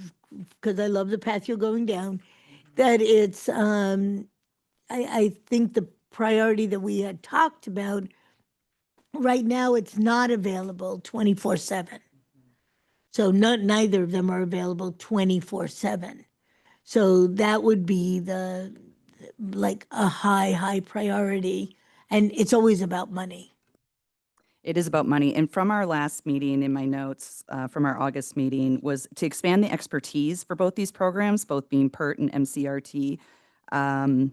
because I love the path you're going down, that it's I think the priority that we had talked about, right now it's not available 24/7. So neither of them are available 24/7. So that would be like a high priority. And it's always about money. It is about money. And from our last meeting in my notes, from our August meeting, was to expand the expertise for both these programs, both being PERT and MCRT. I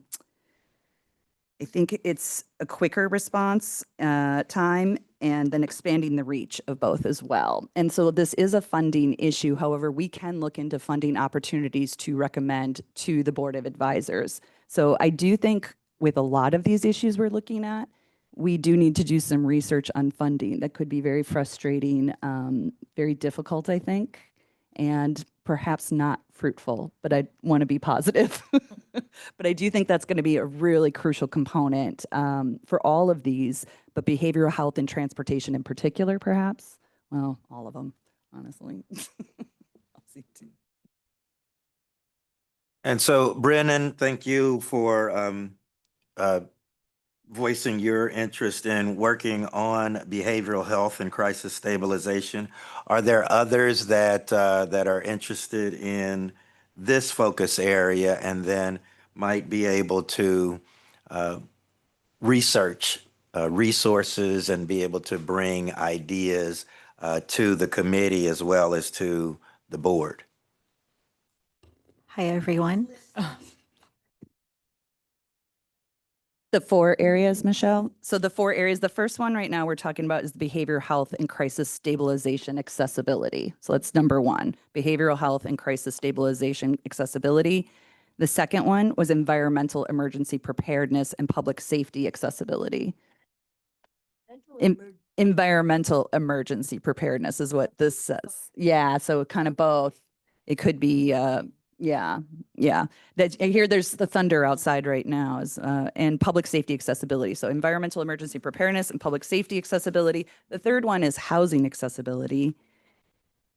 think it's a quicker response time and then expanding the reach of both as well. And so this is a funding issue. However, we can look into funding opportunities to recommend to the Board of Advisors. So I do think with a lot of these issues we're looking at, we do need to do some research on funding. That could be very frustrating, very difficult, I think, and perhaps not fruitful, but I want to be positive. But I do think that's going to be a really crucial component for all of these, but behavioral health and transportation in particular, perhaps. Well, all of them, honestly. I'll see too. And so, Brennan, thank you for voicing your interest in working on behavioral health and crisis stabilization. Are there others that that are interested in this focus area and then might be able to research resources and be able to bring ideas to the committee as well as to the board? Hi, everyone. The 4 areas, Michelle. So the 4 areas, the first one right now we're talking about is behavioral health and crisis stabilization accessibility. So that's number 1, behavioral health and crisis stabilization accessibility. The second one was environmental emergency preparedness and public safety accessibility. Environmental emergency preparedness is what this says. Yeah, so kind of both. It could be, yeah. That I hear there's the thunder outside right now is, and public safety accessibility. So environmental emergency preparedness and public safety accessibility. The third one is housing accessibility.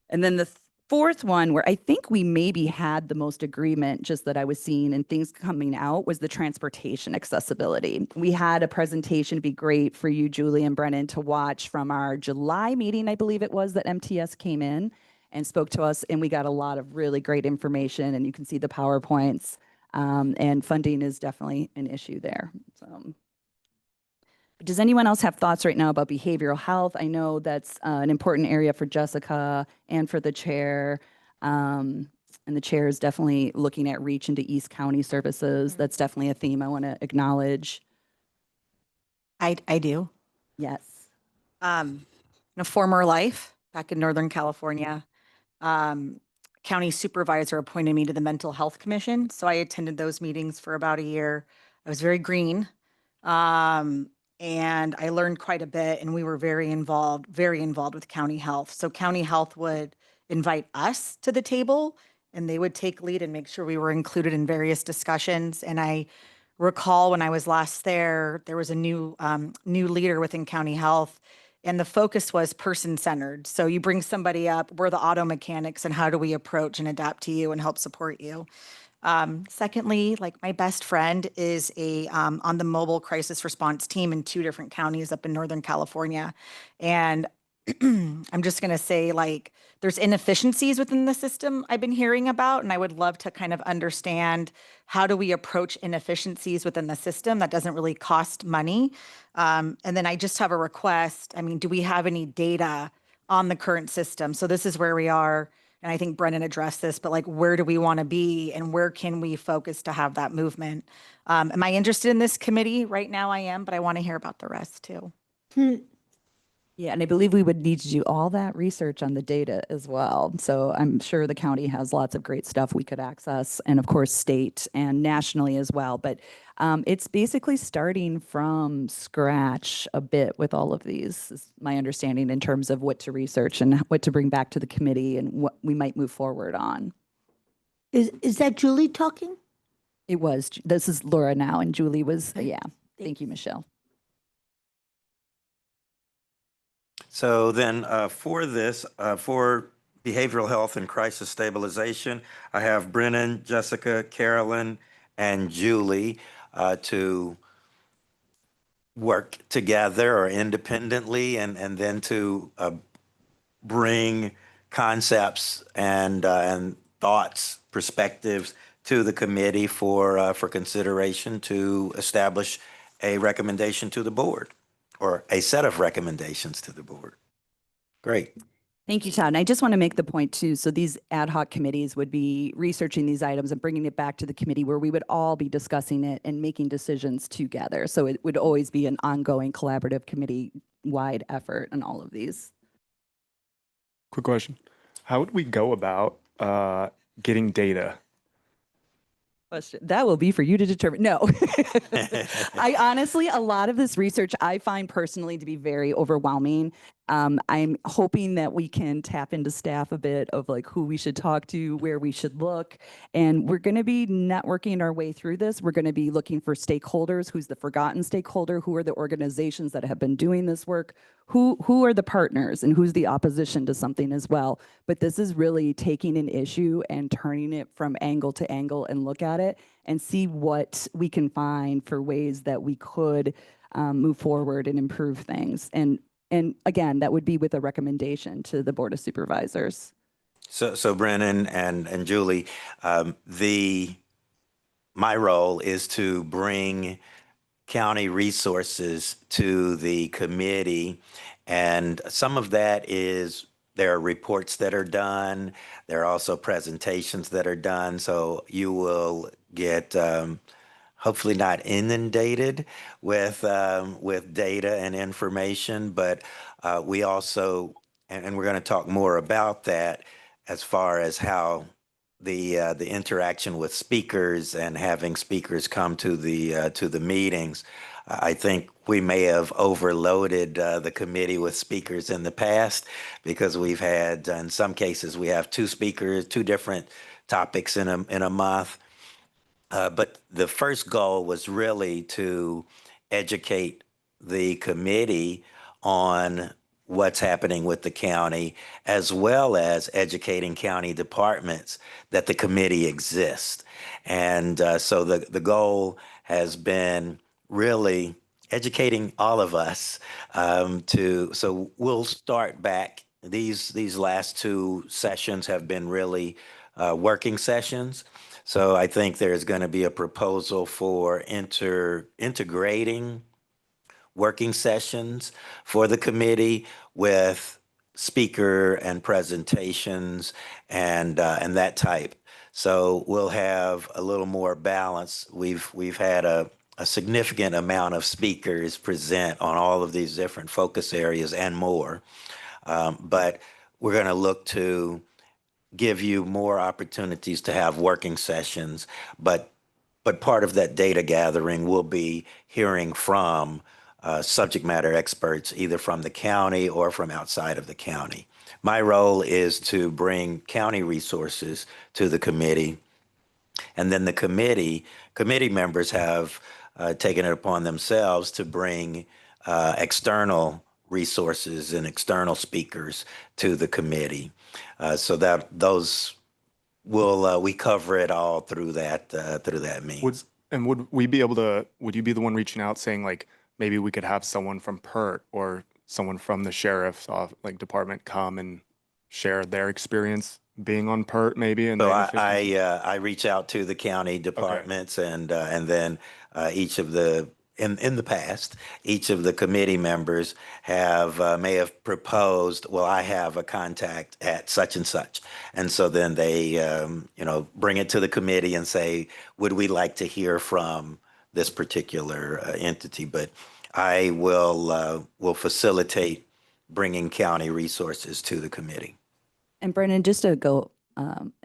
And then the fourth one, where I think we maybe had the most agreement, just that I was seeing and things coming out, was the transportation accessibility. We had a presentation, be great for you, Julie and Brennan, to watch from our July meeting, I believe it was, that MTS came in and spoke to us, and we got a lot of really great information, and you can see the PowerPoints, and funding is definitely an issue there. So Does anyone else have thoughts right now about behavioral health? I know that's an important area for Jessica and for the chair. And the chair is definitely looking at reach into East County services. That's definitely a theme I want to acknowledge. I do. Yes. In a former life back in Northern California, um, county supervisor appointed me to the Mental Health Commission. So I attended those meetings for about a year. I was very green. Um, and I learned quite a bit, and we were very involved with county health. So county health would invite us to the table, and they would take lead and make sure we were included in various discussions. And I recall when I was last there, there was a new leader within county health, and the focus was person centered. So you bring somebody up, we're the auto mechanics, and how do we approach and adapt to you and help support you? Secondly, like my best friend is on the mobile crisis response team in 2 different counties up in Northern California. And I'm just going to say, like, there's inefficiencies within the system I've been hearing about, and I would love to kind of understand how do we approach inefficiencies within the system that doesn't really cost money. And then I just have a request. I mean, do we have any data on the current system? So this is where we are. And I think Brennan addressed this, but like, where do we want to be and where can we focus to have that movement? Am I interested in this committee? Right now I am, but I want to hear about the rest too. Yeah, and I believe we would need to do all that research on the data as well. So I'm sure the county has lots of great stuff we could access, and of course, state and nationally as well. But it's basically starting from scratch a bit with all of these, is my understanding, in terms of what to research and what to bring back to the committee and what we might move forward on. Is that Julie talking? It was, this is Laura now, and Julie was, Okay. yeah. Thank you, Michelle. So then for this, for behavioral health and crisis stabilization, I have Brennan, Jessica, Carolyn, and Julie to work together or independently and then to bring concepts and thoughts, perspectives to the committee for consideration to establish a recommendation to the board or a set of recommendations to the board. Great. Thank you, Todd. And I just want to make the point too. So these ad hoc committees would be researching these items and bringing it back to the committee where we would all be discussing it and making decisions together. So it would always be an ongoing collaborative committee-wide effort on all of these. Quick question. How would we go about getting data? Question. That will be for you to determine. No. I honestly, a lot of this research I find personally to be very overwhelming. I'm hoping that we can tap into staff a bit of like who we should talk to, where we should look. And we're going to be networking our way through this. We're going to be looking for stakeholders. Who's the forgotten stakeholder? Who are the organizations that have been doing this work? Who are the partners and who's the opposition to something as well? But this is really taking an issue and turning it from angle to angle and look at it and see what we can find for ways that we could move forward and improve things. And again, that would be with a recommendation to the Board of Supervisors. So Brennan and Julie, my role is to bring county resources to the committee. And some of that is there are reports that are done. There are also presentations that are done. So you will get hopefully not inundated with data and information, but we also, and we're going to talk more about that as far as how the interaction with speakers and having speakers come to the meetings. I think we may have overloaded the committee with speakers in the past because we've had, in some cases, we have 2 speakers, 2 different topics in a month. But the first goal was really to educate the committee on what's happening with the county, as well as educating county departments that the committee exists. And so the goal has been really educating all of us so we'll start back. These last 2 sessions have been really working sessions. So I think there's going to be a proposal for integrating working sessions for the committee with speaker and presentations and that type. So we'll have a little more balance. We've had a significant amount of speakers present on all of these different focus areas and more. But we're going to look to give you more opportunities to have working sessions, but part of that data gathering will be hearing from subject matter experts, either from the county or from outside of the county. My role is to bring county resources to the committee, and then the committee members have taken it upon themselves to bring external resources and external speakers to the committee, so that those will we cover it all through that means. Would we be able to, would you be the one reaching out saying like, maybe we could have someone from PERT or someone from the sheriff's department come and share their experience being on PERT maybe? And So the inefficiencies? I reach out to the county departments, and then each of the in the past, each of the committee members have may have proposed, well, I have a contact at such and such, and so then they bring it to the committee and say, would we like to hear from this particular entity? But I will facilitate bringing county resources to the committee. And Brennan, just to go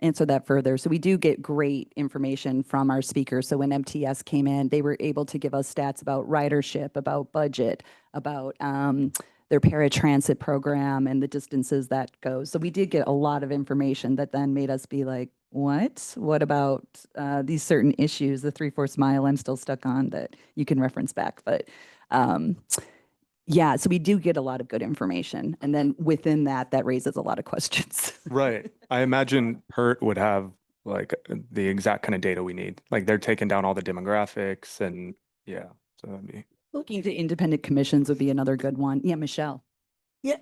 answer that further, so we do get great information from our speakers. So when MTS came in, they were able to give us stats about ridership, about budget, about their paratransit program and the distances that go. So we did get a lot of information that then made us be like, what? What about these certain issues? The 3/4 mile I'm still stuck on that you can reference back. But yeah, so we do get a lot of good information. And then within that, that raises a lot of questions. Right. I imagine PERT would have like the exact kind of data we need. Like they're taking down all the demographics and yeah, so that'd be. Looking to independent commissions would be another good one. Yeah, Michelle. Yeah.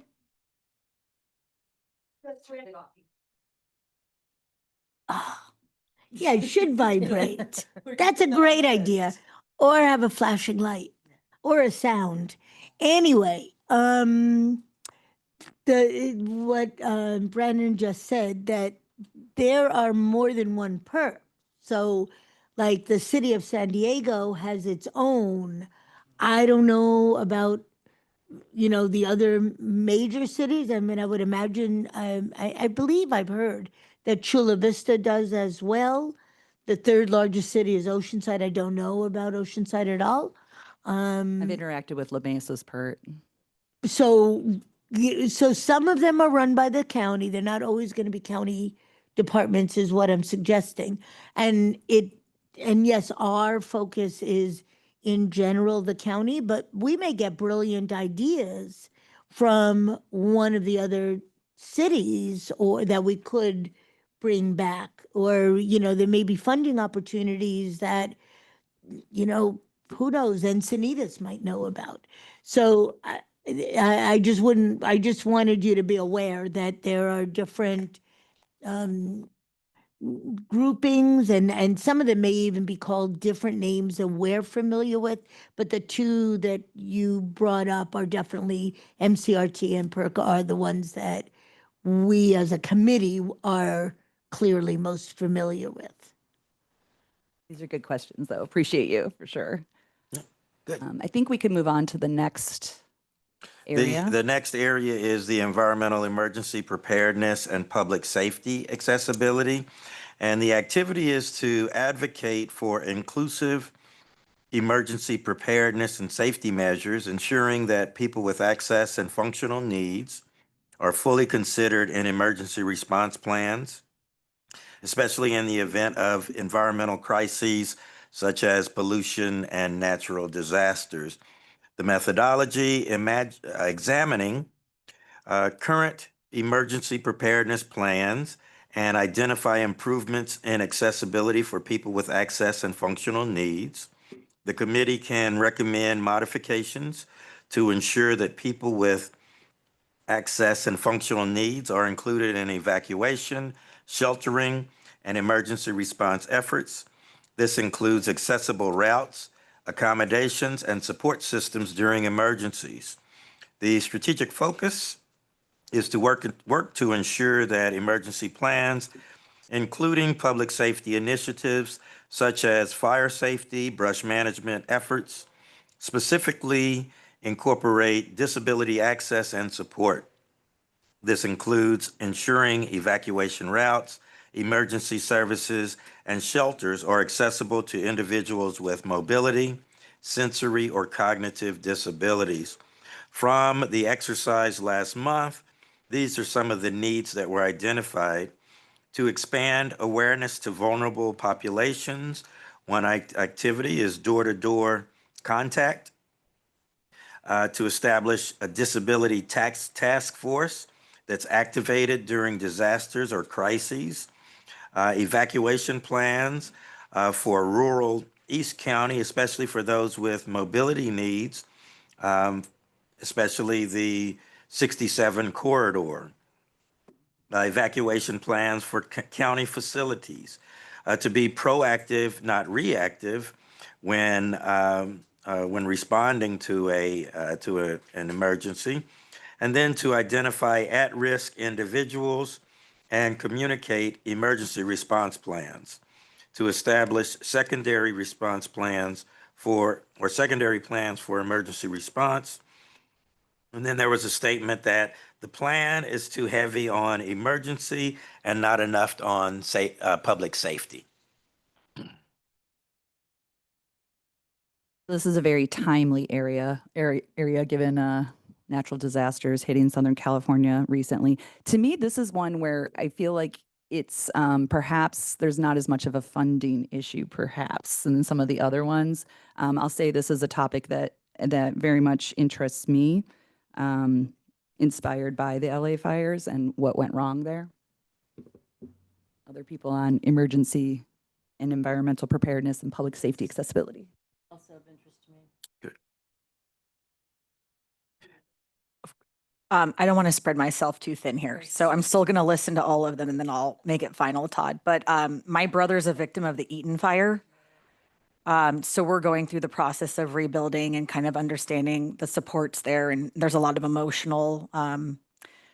Ah, yeah, it should vibrate. That's a great idea. Or have a flashing light or a sound. Anyway, what Brandon just said, that there are more than one PERT. So like the city of San Diego has its own. I don't know about the other major cities. I mean, I would imagine, I believe I've heard that Chula Vista does as well. The third largest city is Oceanside. I don't know about Oceanside at all. I've interacted with La Mesa's PERT. So, so some of them are run by the county. They're not always going to be county departments, is what I'm suggesting. And yes, our focus is in general the county, but we may get brilliant ideas from one of the other cities or that we could bring back, or there may be funding opportunities that who knows, Encinitas might know about. So I just wouldn't, I just wanted you to be aware that there are different groupings, and some of them may even be called different names that we're familiar with, but the two that you brought up are definitely MCRT and PERCA are the ones that we as a committee are clearly most familiar with. These are good questions, though. Appreciate you for sure. Good. I think we could move on to the next area. The next area is the environmental emergency preparedness and public safety accessibility. And the activity is to advocate for inclusive emergency preparedness and safety measures, ensuring that people with access and functional needs are fully considered in emergency response plans, especially in the event of environmental crises such as pollution and natural disasters. The methodology, examining current emergency preparedness plans and identify improvements in accessibility for people with access and functional needs. The committee can recommend modifications to ensure that people with access and functional needs are included in evacuation, sheltering, and emergency response efforts. This includes accessible routes, accommodations, and support systems during emergencies. The strategic focus is to work to ensure that emergency plans, including public safety initiatives such as fire safety, brush management efforts, specifically incorporate disability access and support. This includes ensuring evacuation routes, emergency services, and shelters are accessible to individuals with mobility, sensory, or cognitive disabilities. From the exercise last month, these are some of the needs that were identified: to expand awareness to vulnerable populations. One activity is door-to-door contact. To establish a disability task force that's activated during disasters or crises. Evacuation plans for rural East County, especially for those with mobility needs, especially the 67 corridor. Evacuation plans for county facilities, to be proactive, not reactive, when responding to an emergency, and then to identify at-risk individuals and communicate emergency response plans, to establish secondary plans for emergency response. And then there was a statement that the plan is too heavy on emergency and not enough on public safety. This is a very timely area given natural disasters hitting Southern California recently. To me, this is one where I feel like it's perhaps there's not as much of a funding issue, perhaps, than some of the other ones. I'll say this is a topic that very much interests me, inspired by the LA fires and what went wrong there. Other people on emergency and environmental preparedness and public safety accessibility. Also of interest to me. I don't want to spread myself too thin here, so I'm still going to listen to all of them and then I'll make it final, Todd. But my brother's a victim of the Eaton fire. So we're going through the process of rebuilding and kind of understanding the supports there. And there's a lot of emotional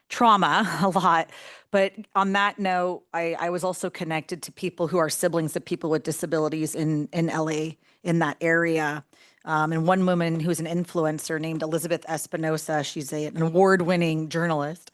trauma, a lot. But on that note, I was also connected to people who are siblings of people with disabilities in LA, in that area. And one woman who's an influencer named Elizabeth Espinosa, she's an award-winning journalist.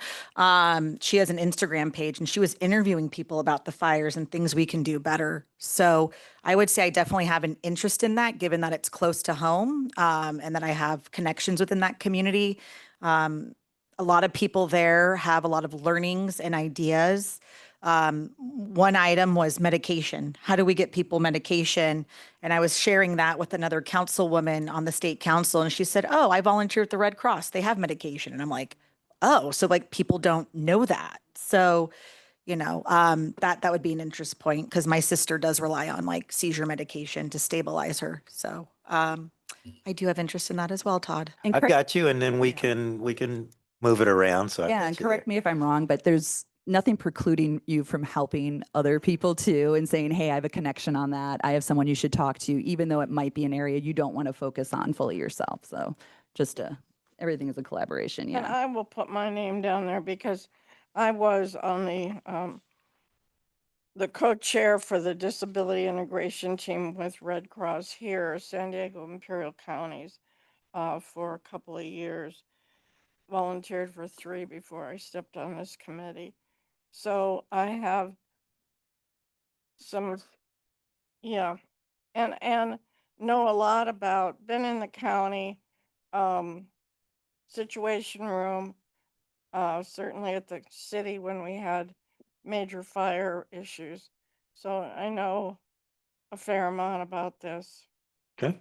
She has an Instagram page and she was interviewing people about the fires and things we can do better. So I would say I definitely have an interest in that, given that it's close to home, and that I have connections within that community. A lot of people there have a lot of learnings and ideas. One item was medication. How do we get people medication? And I was sharing that with another councilwoman on the state council, and she said, "Oh, I volunteer at the Red Cross. They have medication." And I'm like, "Oh, so like people don't know that." So, that would be an interest point because my sister does rely on like seizure medication to stabilize her. So, I do have interest in that as well, Todd. And I've got you, and then we can move it around. So yeah, and correct me if I'm wrong, but there's nothing precluding you from helping other people too and saying, hey, I have a connection on that. I have someone you should talk to, even though it might be an area you don't want to focus on fully yourself. So just everything is a collaboration. And Yeah. I will put my name down there because I was on the co-chair for the disability integration team with Red Cross here, San Diego Imperial Counties, for a couple of years. Volunteered for 3 before I stepped on this committee. So I have some, yeah, and know a lot about, been in the county, situation room, certainly at the city when we had major fire issues. So I know a fair amount about this. Okay.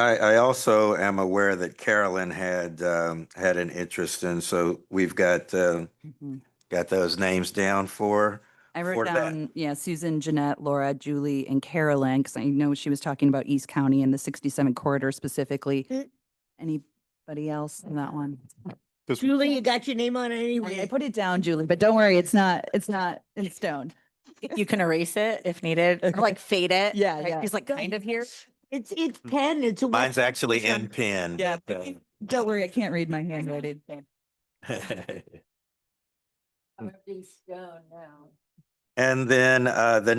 I also am aware that Carolyn had an interest in, so we've got those names down for. I for wrote that. down, yeah, Susan, Jeanette, Laura, Julie, and Carolyn, because I know she was talking about East County and the 67 corridor specifically. Anybody else in that one? Julie, you got your name on it I anyway. put it down, Julie, but don't worry, it's not in stone. You can erase it if needed, or like fade it. Yeah, right? yeah. He's like kind of here. It's pen, it's a. Mine's actually in pen. Yeah, don't worry, I can't read my handwriting. And then the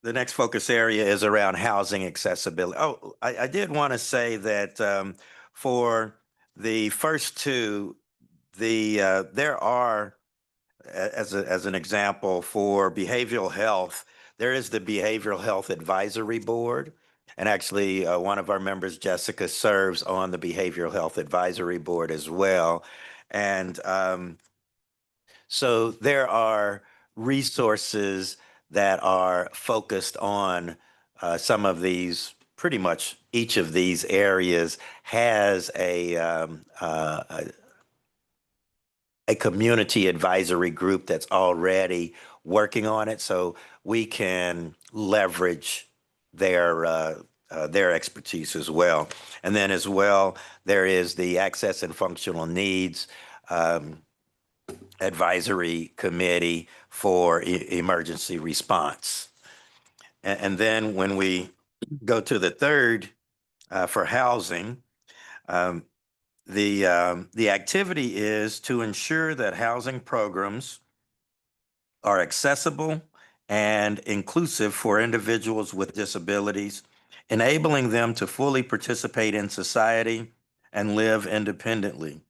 next focus area is around housing accessibility. Oh, I did want to say that for the first two, there are, as an example, for behavioral health, there is the Behavioral Health Advisory Board. And actually, one of our members, Jessica, serves on the Behavioral Health Advisory Board as well. And so there are resources that are focused on some of these, pretty much each of these areas has a community advisory group that's already working on it, so we can leverage their expertise as well. And then as well, there is the Access and Functional Needs Advisory Committee for Emergency Response. And then when we go to the third for housing, the activity is to ensure that housing programs are accessible and inclusive for individuals with disabilities, enabling them to fully participate in society and live independently.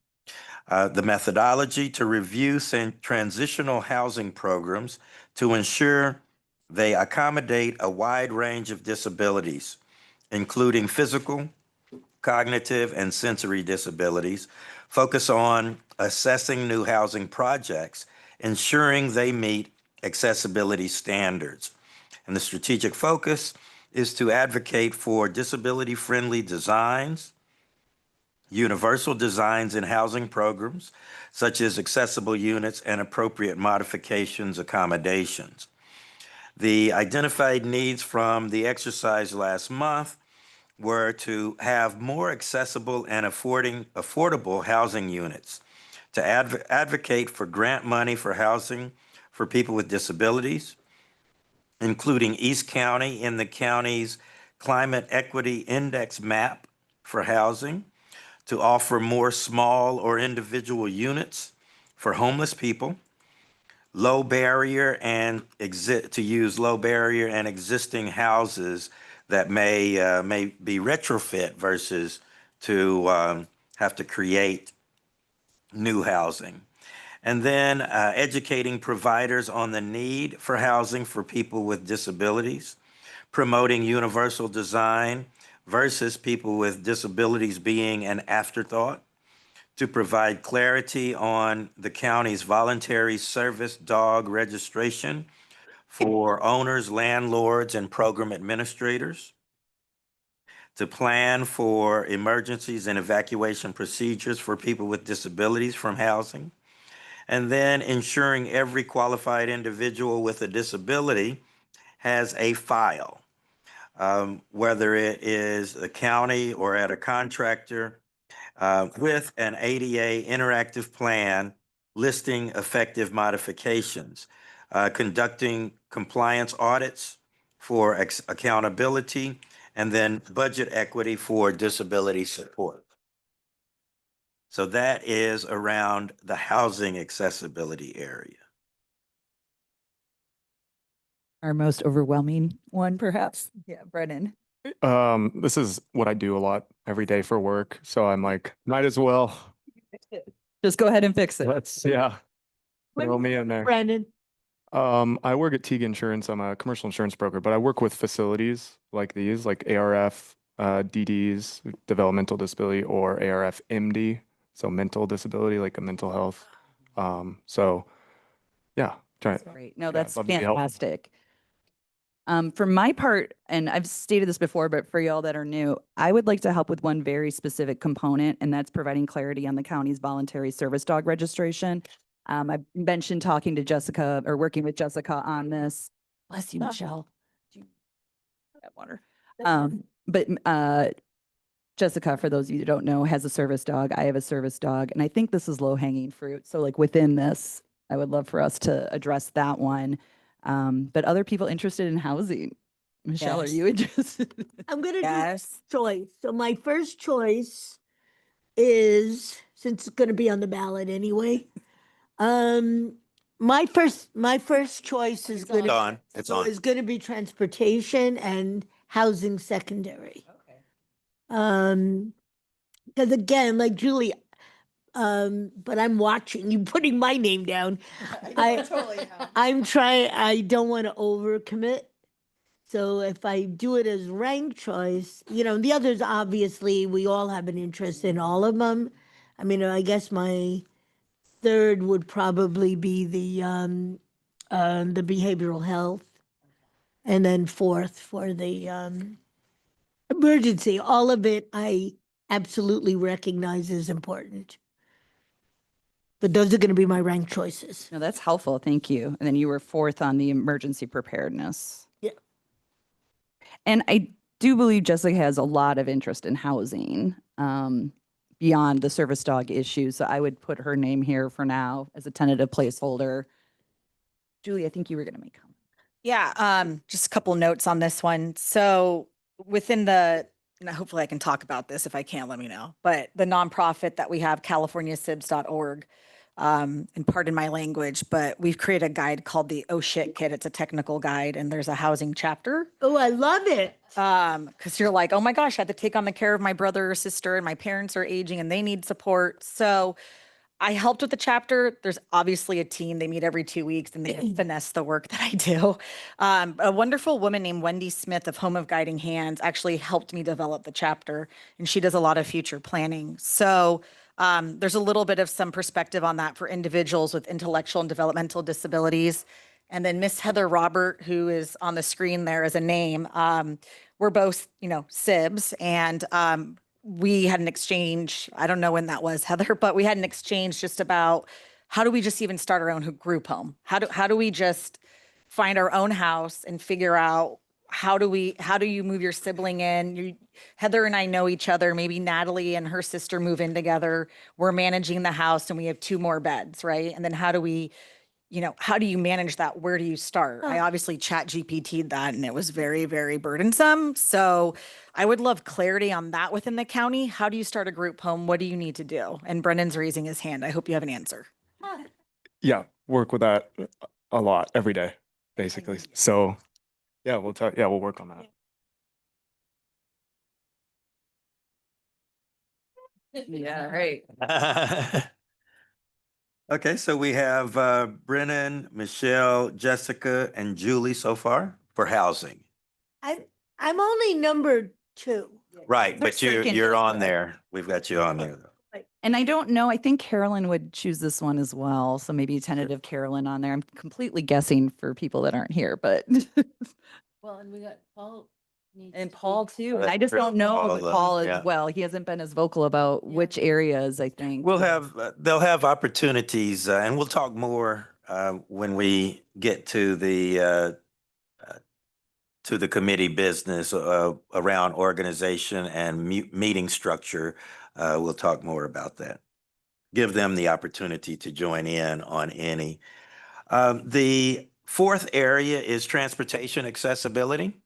The methodology to review transitional housing programs to ensure they accommodate a wide range of disabilities, including physical, cognitive, and sensory disabilities, focus on assessing new housing projects, ensuring they meet accessibility standards. And the strategic focus is to advocate for disability-friendly designs, universal designs in housing programs, such as accessible units and appropriate modifications, accommodations. The identified needs from the exercise last month were to have more accessible and affordable housing units, to advocate for grant money for housing for people with disabilities, including East County in the county's Climate Equity Index map for housing, to offer more small or individual units for homeless people, low barrier and to use low barrier and existing houses that may be retrofit versus to have to create new housing. And then educating providers on the need for housing for people with disabilities, promoting universal design versus people with disabilities being an afterthought, to provide clarity on the county's voluntary service dog registration for owners, landlords, and program administrators, to plan for emergencies and evacuation procedures for people with disabilities from housing, and then ensuring every qualified individual with a disability has a file, whether it is the county or at a contractor, with an ADA interactive plan listing effective modifications, conducting compliance audits for accountability, and then budget equity for disability support. So that is around the housing accessibility area. Our most overwhelming one, perhaps. Yeah, Brennan. This is what I do a lot every day for work, so I'm like, might as well. Just go ahead and fix it. Yeah. Throw me in there. Brandon, I work at Teague Insurance. I'm a commercial insurance broker, but I work with facilities like these, like ARF, DDs, developmental disability, or ARF MD, so mental disability, like a mental health. So yeah, Great. No, yeah, that's love to be helpful. fantastic. For my part, and I've stated this before, but for y'all that are new, I would like to help with one very specific component, and that's providing clarity on the county's voluntary service dog registration. I've mentioned talking to Jessica or working with Jessica on this. Bless you, Michelle. That water. But Jessica, for those of you who don't know, has a service dog. I have a service dog, and I think this is low hanging fruit. So like within this, I would love for us to address that one. But other people interested in housing, Michelle, are Yes. you interested? I'm gonna do Yes. choice. So my first choice is, since it's gonna be on the ballot anyway, um, my first choice is It's on. It's on. gonna be transportation and housing secondary. Okay. Because again, like Julie, but I'm watching you putting my name down. I'm trying, I don't want to overcommit. So if I do it as ranked choice, the others, obviously, we all have an interest in all of them. I mean, I guess my third would probably be the behavioral health. And then fourth for the emergency. All of it, I absolutely recognize is important. But those are going to be my ranked choices. No, that's helpful. Thank you. And then you were fourth on the emergency preparedness. Yeah. And I do believe Jessica has a lot of interest in housing beyond the service dog issue. So I would put her name here for now as a tentative placeholder. Julie, I think you were going to make a comment. Yeah, just a couple notes on this one. So within now hopefully I can talk about this. If I can't, let me know. But the nonprofit that we have, californiasibs.org, and pardon my language, but we've created a guide called the Oh Shit Kit. It's a technical guide and there's a housing chapter. Oh, I love it. Because you're like, oh my gosh, I had to take on the care of my brother or sister and my parents are aging and they need support. So I helped with the chapter. There's obviously a team. They meet every 2 weeks and they finesse the work that I do. A wonderful woman named Wendy Smith of Home of Guiding Hands actually helped me develop the chapter, and she does a lot of future planning. So there's a little bit of some perspective on that for individuals with intellectual and developmental disabilities. And then Miss Heather Robert, who is on the screen there as a name, we're both, SIBs, and we had an exchange. I don't know when that was, Heather, but we had an exchange just about how do we just even start our own group home? How do we just find our own house and figure out how do you move your sibling in? Heather and I know each other. Maybe Natalie and her sister move in together. We're managing the house and we have 2 more beds, right? And then how do you manage that? Where do you start? I obviously chat GPT'd that and it was very, very burdensome. So I would love clarity on that within the county. How do you start a group home? What do you need to do? And Brendan's raising his hand. I hope you have an answer. Yeah, work with that a lot every day, basically. So yeah, we'll work on that. Yeah, right. Okay, so we have Brennan, Michelle, Jessica, and Julie so far for housing. I'm only number 2. Right, They're but you're second. you're on there. We've got you on there. And I don't know, I think Carolyn would choose this one as well. So maybe tentative Carolyn on there. I'm completely guessing for people that aren't here, but. Well, and we got Paul. And Paul too. And That's I just true. don't know Paul, with Paul as yeah. well. He hasn't been as vocal about which areas, I think. They'll have opportunities, and we'll talk more when we get to the committee business around organization and meeting structure. We'll talk more about that. Give them the opportunity to join in on any. The fourth area is transportation accessibility.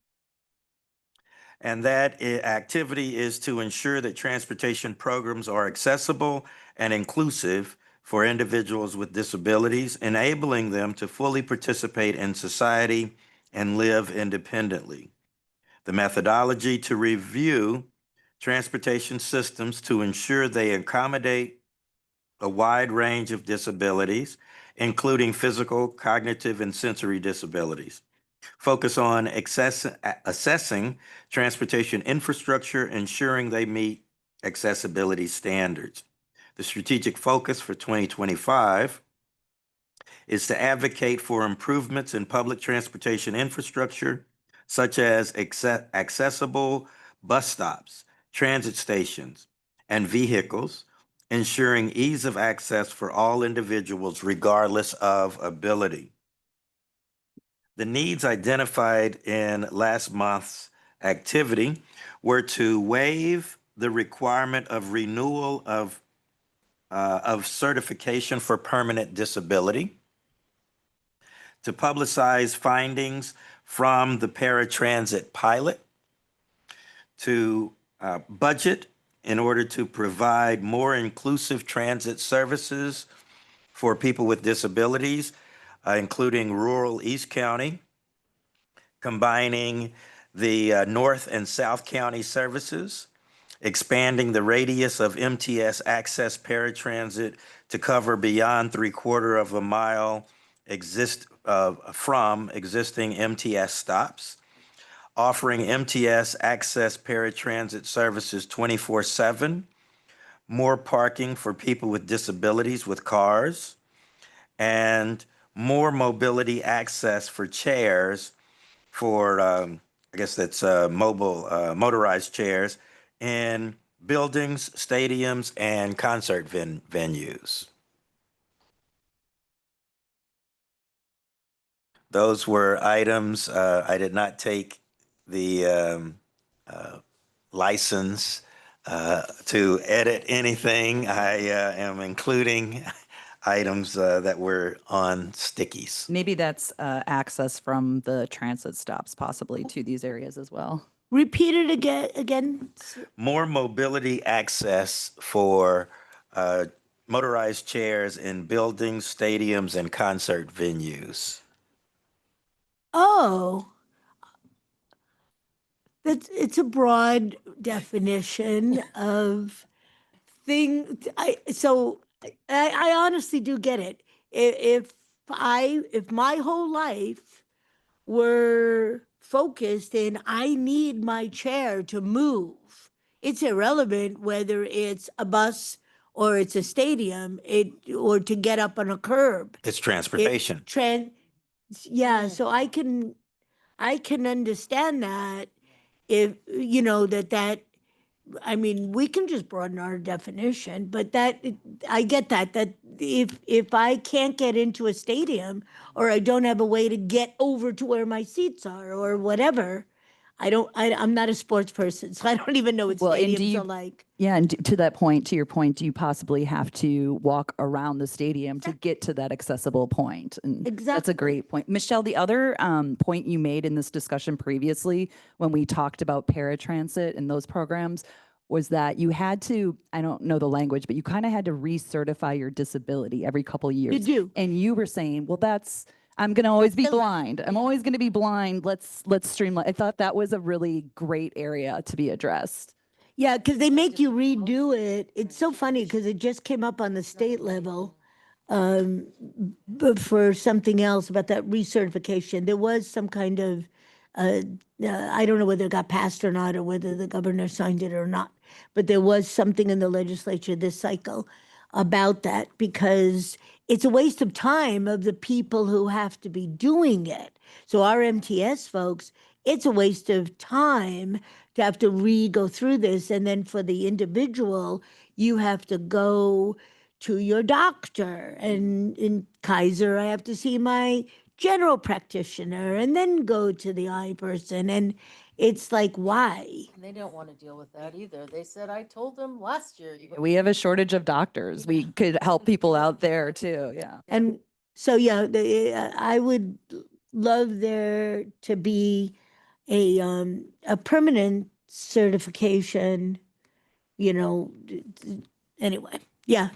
And that activity is to ensure that transportation programs are accessible and inclusive for individuals with disabilities, enabling them to fully participate in society and live independently. The methodology to review transportation systems to ensure they accommodate a wide range of disabilities, including physical, cognitive, and sensory disabilities. Focus on assessing transportation infrastructure, ensuring they meet accessibility standards. The strategic focus for 2025 is to advocate for improvements in public transportation infrastructure, such as accessible bus stops, transit stations, and vehicles, ensuring ease of access for all individuals regardless of ability. The needs identified in last month's activity were to waive the requirement of renewal of certification for permanent disability, to publicize findings from the paratransit pilot, to budget in order to provide more inclusive transit services for people with disabilities, including rural East County, combining the North and South County services, expanding the radius of MTS access paratransit to cover beyond 3/4 of a mile from existing MTS stops, offering MTS access paratransit services 24/7, more parking for people with disabilities with cars, and more mobility access for chairs for, I guess that's motorized chairs in buildings, stadiums, and concert venues. Those were items. I did not take the license to edit anything. I am including items that were on stickies. Maybe that's access from the transit stops possibly to these areas as well. Repeat it again. More mobility access for motorized chairs in buildings, stadiums, and concert venues. Oh, it's a broad definition of thing. I honestly do get it. If my whole life were focused and I need my chair to move, it's irrelevant whether it's a bus or it's a stadium, or to get up on a curb. It's transportation. Yeah, so I can understand that, if you know that I mean, we can just broaden our definition, but I get that if I can't get into a stadium, or I don't have a way to get over to where my seats are or whatever, I'm not a sports person, so I don't even know what Well, and stadiums are like. Yeah, and to your point, do you possibly have to walk around the stadium to get to that accessible point? And that's a Exactly. great point. Michelle, the other point you made in this discussion previously when we talked about paratransit and those programs was that you had to, I don't know the language, but you kind of had to recertify your disability every couple years. You do. And you were saying, well, I'm going to always be the- blind. I'm always going to be blind. Let's streamline. I thought that was a really great area to be addressed. Yeah, because they make you redo it. It's so funny because it just came up on the state level, but for something else about that recertification. There was some kind of, I don't know whether it got passed or not, or whether the governor signed it or not, but there was something in the legislature this cycle about that, because it's a waste of time of the people who have to be doing it. So our MTS folks, it's a waste of time to have to go through this. And then for the individual, you have to go to your doctor. And in Kaiser, I have to see my general practitioner and then go to the eye person. And it's like, why? And they don't want to deal with that either. They said, I told them last year. We have a shortage of doctors. We could help people out there too. Yeah. And so, yeah, I would love there to be a permanent certification, anyway, yeah.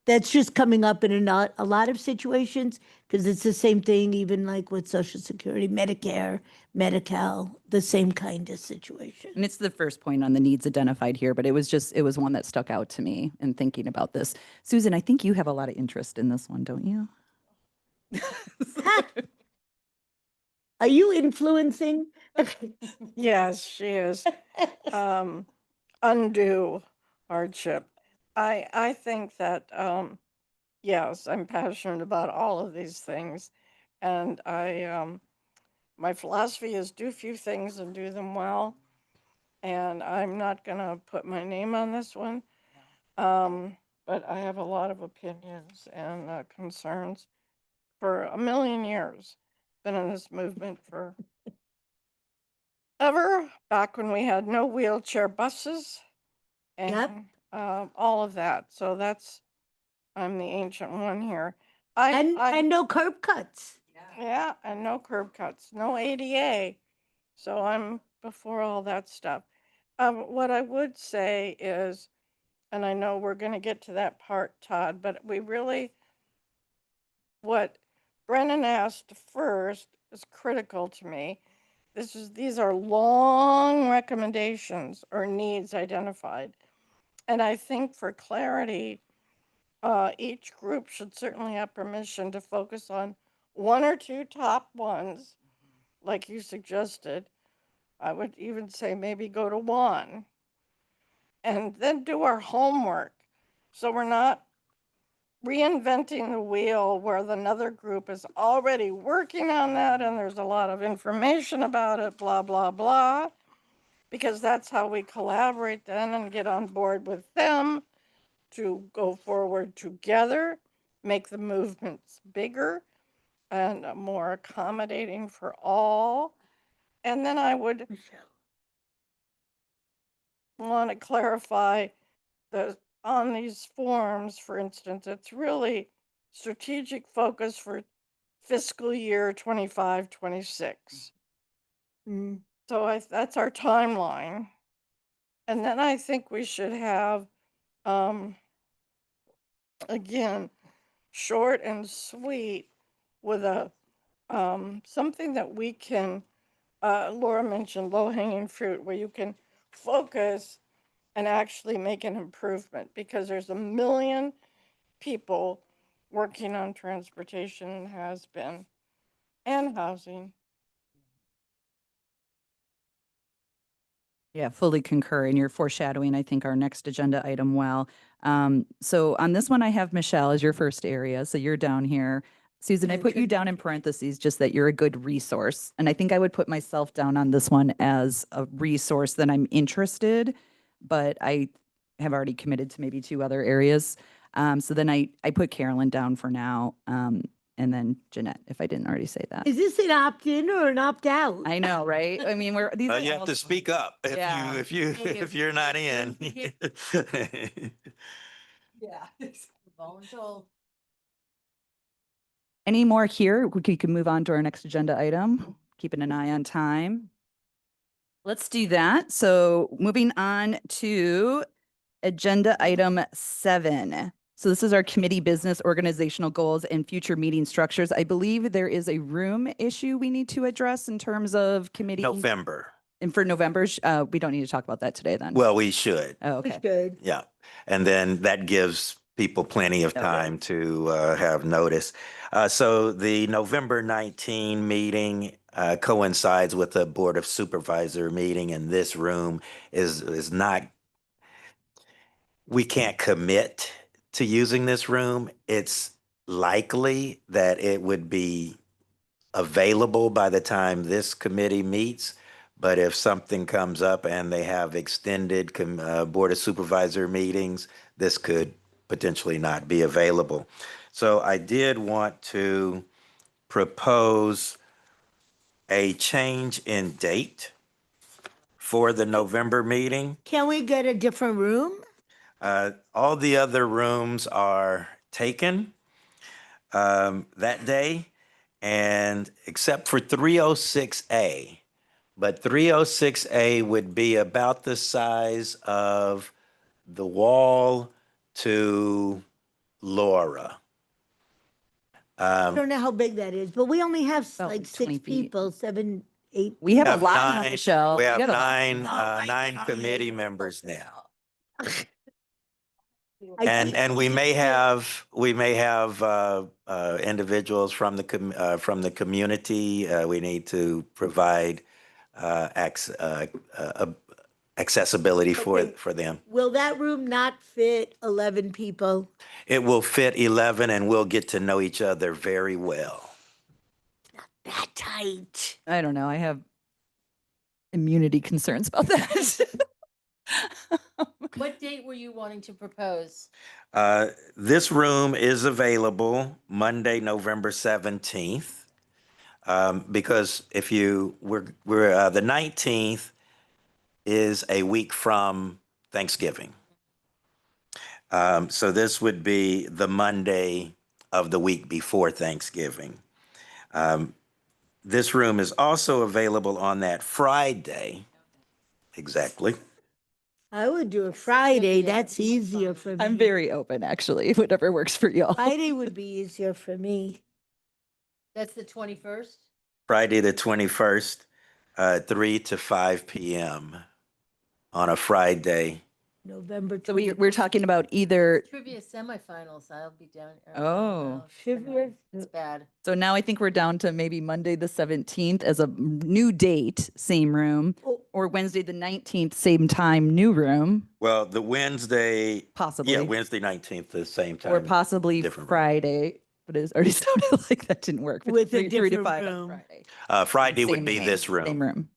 That's just coming up in a lot of situations, because it's the same thing, even like with Social Security, Medicare, Medi-Cal, the same kind of situation. And it's the first point on the needs identified here, but it was one that stuck out to me in thinking about this. Susan, I think you have a lot of interest in this one, don't you? Are you influencing? Yes, she is. Undue hardship. I think that, yes, I'm passionate about all of these things. And my philosophy is do few things and do them well. And I'm not going to put my name on this one. But I have a lot of opinions and concerns for a million years. Been in this movement for ever, back when we had no wheelchair buses and all of that. So I'm the ancient one here. And no curb cuts. Yeah, and no curb cuts, no ADA. So I'm before all that stuff. What I would say is, and I know we're going to get to that part, Todd, but what Brennan asked first is critical to me. These are long recommendations or needs identified. And I think for clarity, each group should certainly have permission to focus on one or two top ones, like you suggested. I would even say maybe go to one and then do our homework. So we're not reinventing the wheel where another group is already working on that and there's a lot of information about it, blah, blah, blah. Because that's how we collaborate then and get on board with them to go forward together, make the movements bigger and more accommodating for all. And then I would want to clarify the on these forms, for instance, it's really strategic focus for fiscal year 25, 26. So that's our timeline. And then I think we should have, again, short and sweet with a something that we can, Laura mentioned low hanging fruit, where you can focus and actually make an improvement because there's a million people working on transportation and has been, and housing. Yeah, fully concur. And you're foreshadowing, I think, our next agenda item well. So on this one, I have Michelle as your first area. So you're down here. Susan, I put you down in parentheses, just that you're a good resource. And I think I would put myself down on this one as a resource that I'm interested, but I have already committed to maybe two other areas. So then I put Carolyn down for now. And then Jeanette, if I didn't already say that. Is this an opt-in or an opt-out? I know, right? I mean, these are You have all- to speak up Yeah. if you're not in. Yeah. Any more here? We can move on to our next agenda item, keeping an eye on time. Let's do that. So moving on to agenda item 7. So this is our committee business, organizational goals, and future meeting structures. I believe there is a room issue we need to address in terms of committee. November. And for November, we don't need to talk about that today then. Well, we should. Oh, It's okay. good. Yeah. And then that gives people plenty of time to have notice. So the November 19 meeting coincides with the Board of Supervisor meeting in this room is not, we can't commit to using this room. It's likely that it would be available by the time this committee meets. But if something comes up and they have extended Board of Supervisor meetings, this could potentially not be available. So I did want to propose a change in date for the November meeting. Can we get a different room? All the other rooms are taken that day, and except for 306A. But 306A would be about the size of the wall to Laura. I don't know how big that is, but we only have About like 20 6 feet. people, 7, 8. We have a have lot now, nine- Michelle. We have got a lot. nine committee members now. I think And we may have individuals from the community. We need to provide accessibility Okay. for them. Will that room not fit 11 people? It will fit 11, and we'll get to know each other very well. That tight. I don't know. I have immunity concerns about that. What date were you wanting to propose? This room is available Monday, November 17th. Because we're the 19th is a week from Thanksgiving. So this would be the Monday of the week before Thanksgiving. This room is also available on that Friday. Exactly. I would do a Friday. That's easier for me. I'm very open, actually, whatever works for y'all. Friday would be easier for me. That's the 21st? Friday the 21st, 3 to 5 p.m. on a Friday. November So 20. we're talking about either, Trivia semifinals, I'll be down. Oh. Trivia? It's bad. so now I think we're down to maybe Monday, the 17th as a new date, same room, Oh, or Wednesday, the 19th, same time, new room, Well, the Wednesday, possibly. yeah, Wednesday 19th, the same time. Or possibly different room. Friday, but it's already sounded like that didn't work. but With a 3 to different 5 on room. Friday. Friday would Same be night, this Same room. room.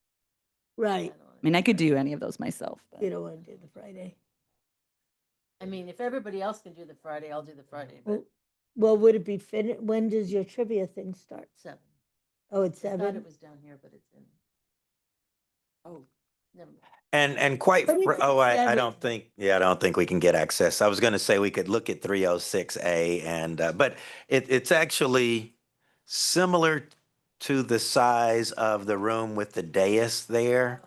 right. I mean, I could do any of those myself. but- You don't want to do the Friday. I mean, if everybody else can do the Friday, I'll do the Friday, but Well, would it be when does your trivia thing start? 7. Oh, it's I thought 7? it was down here, but it's in. Oh, never mind. And quite, But it's I 7. don't think, I don't think we can get access. I was going to say we could look at 306A and, but it's actually similar to the size of the room with the dais there.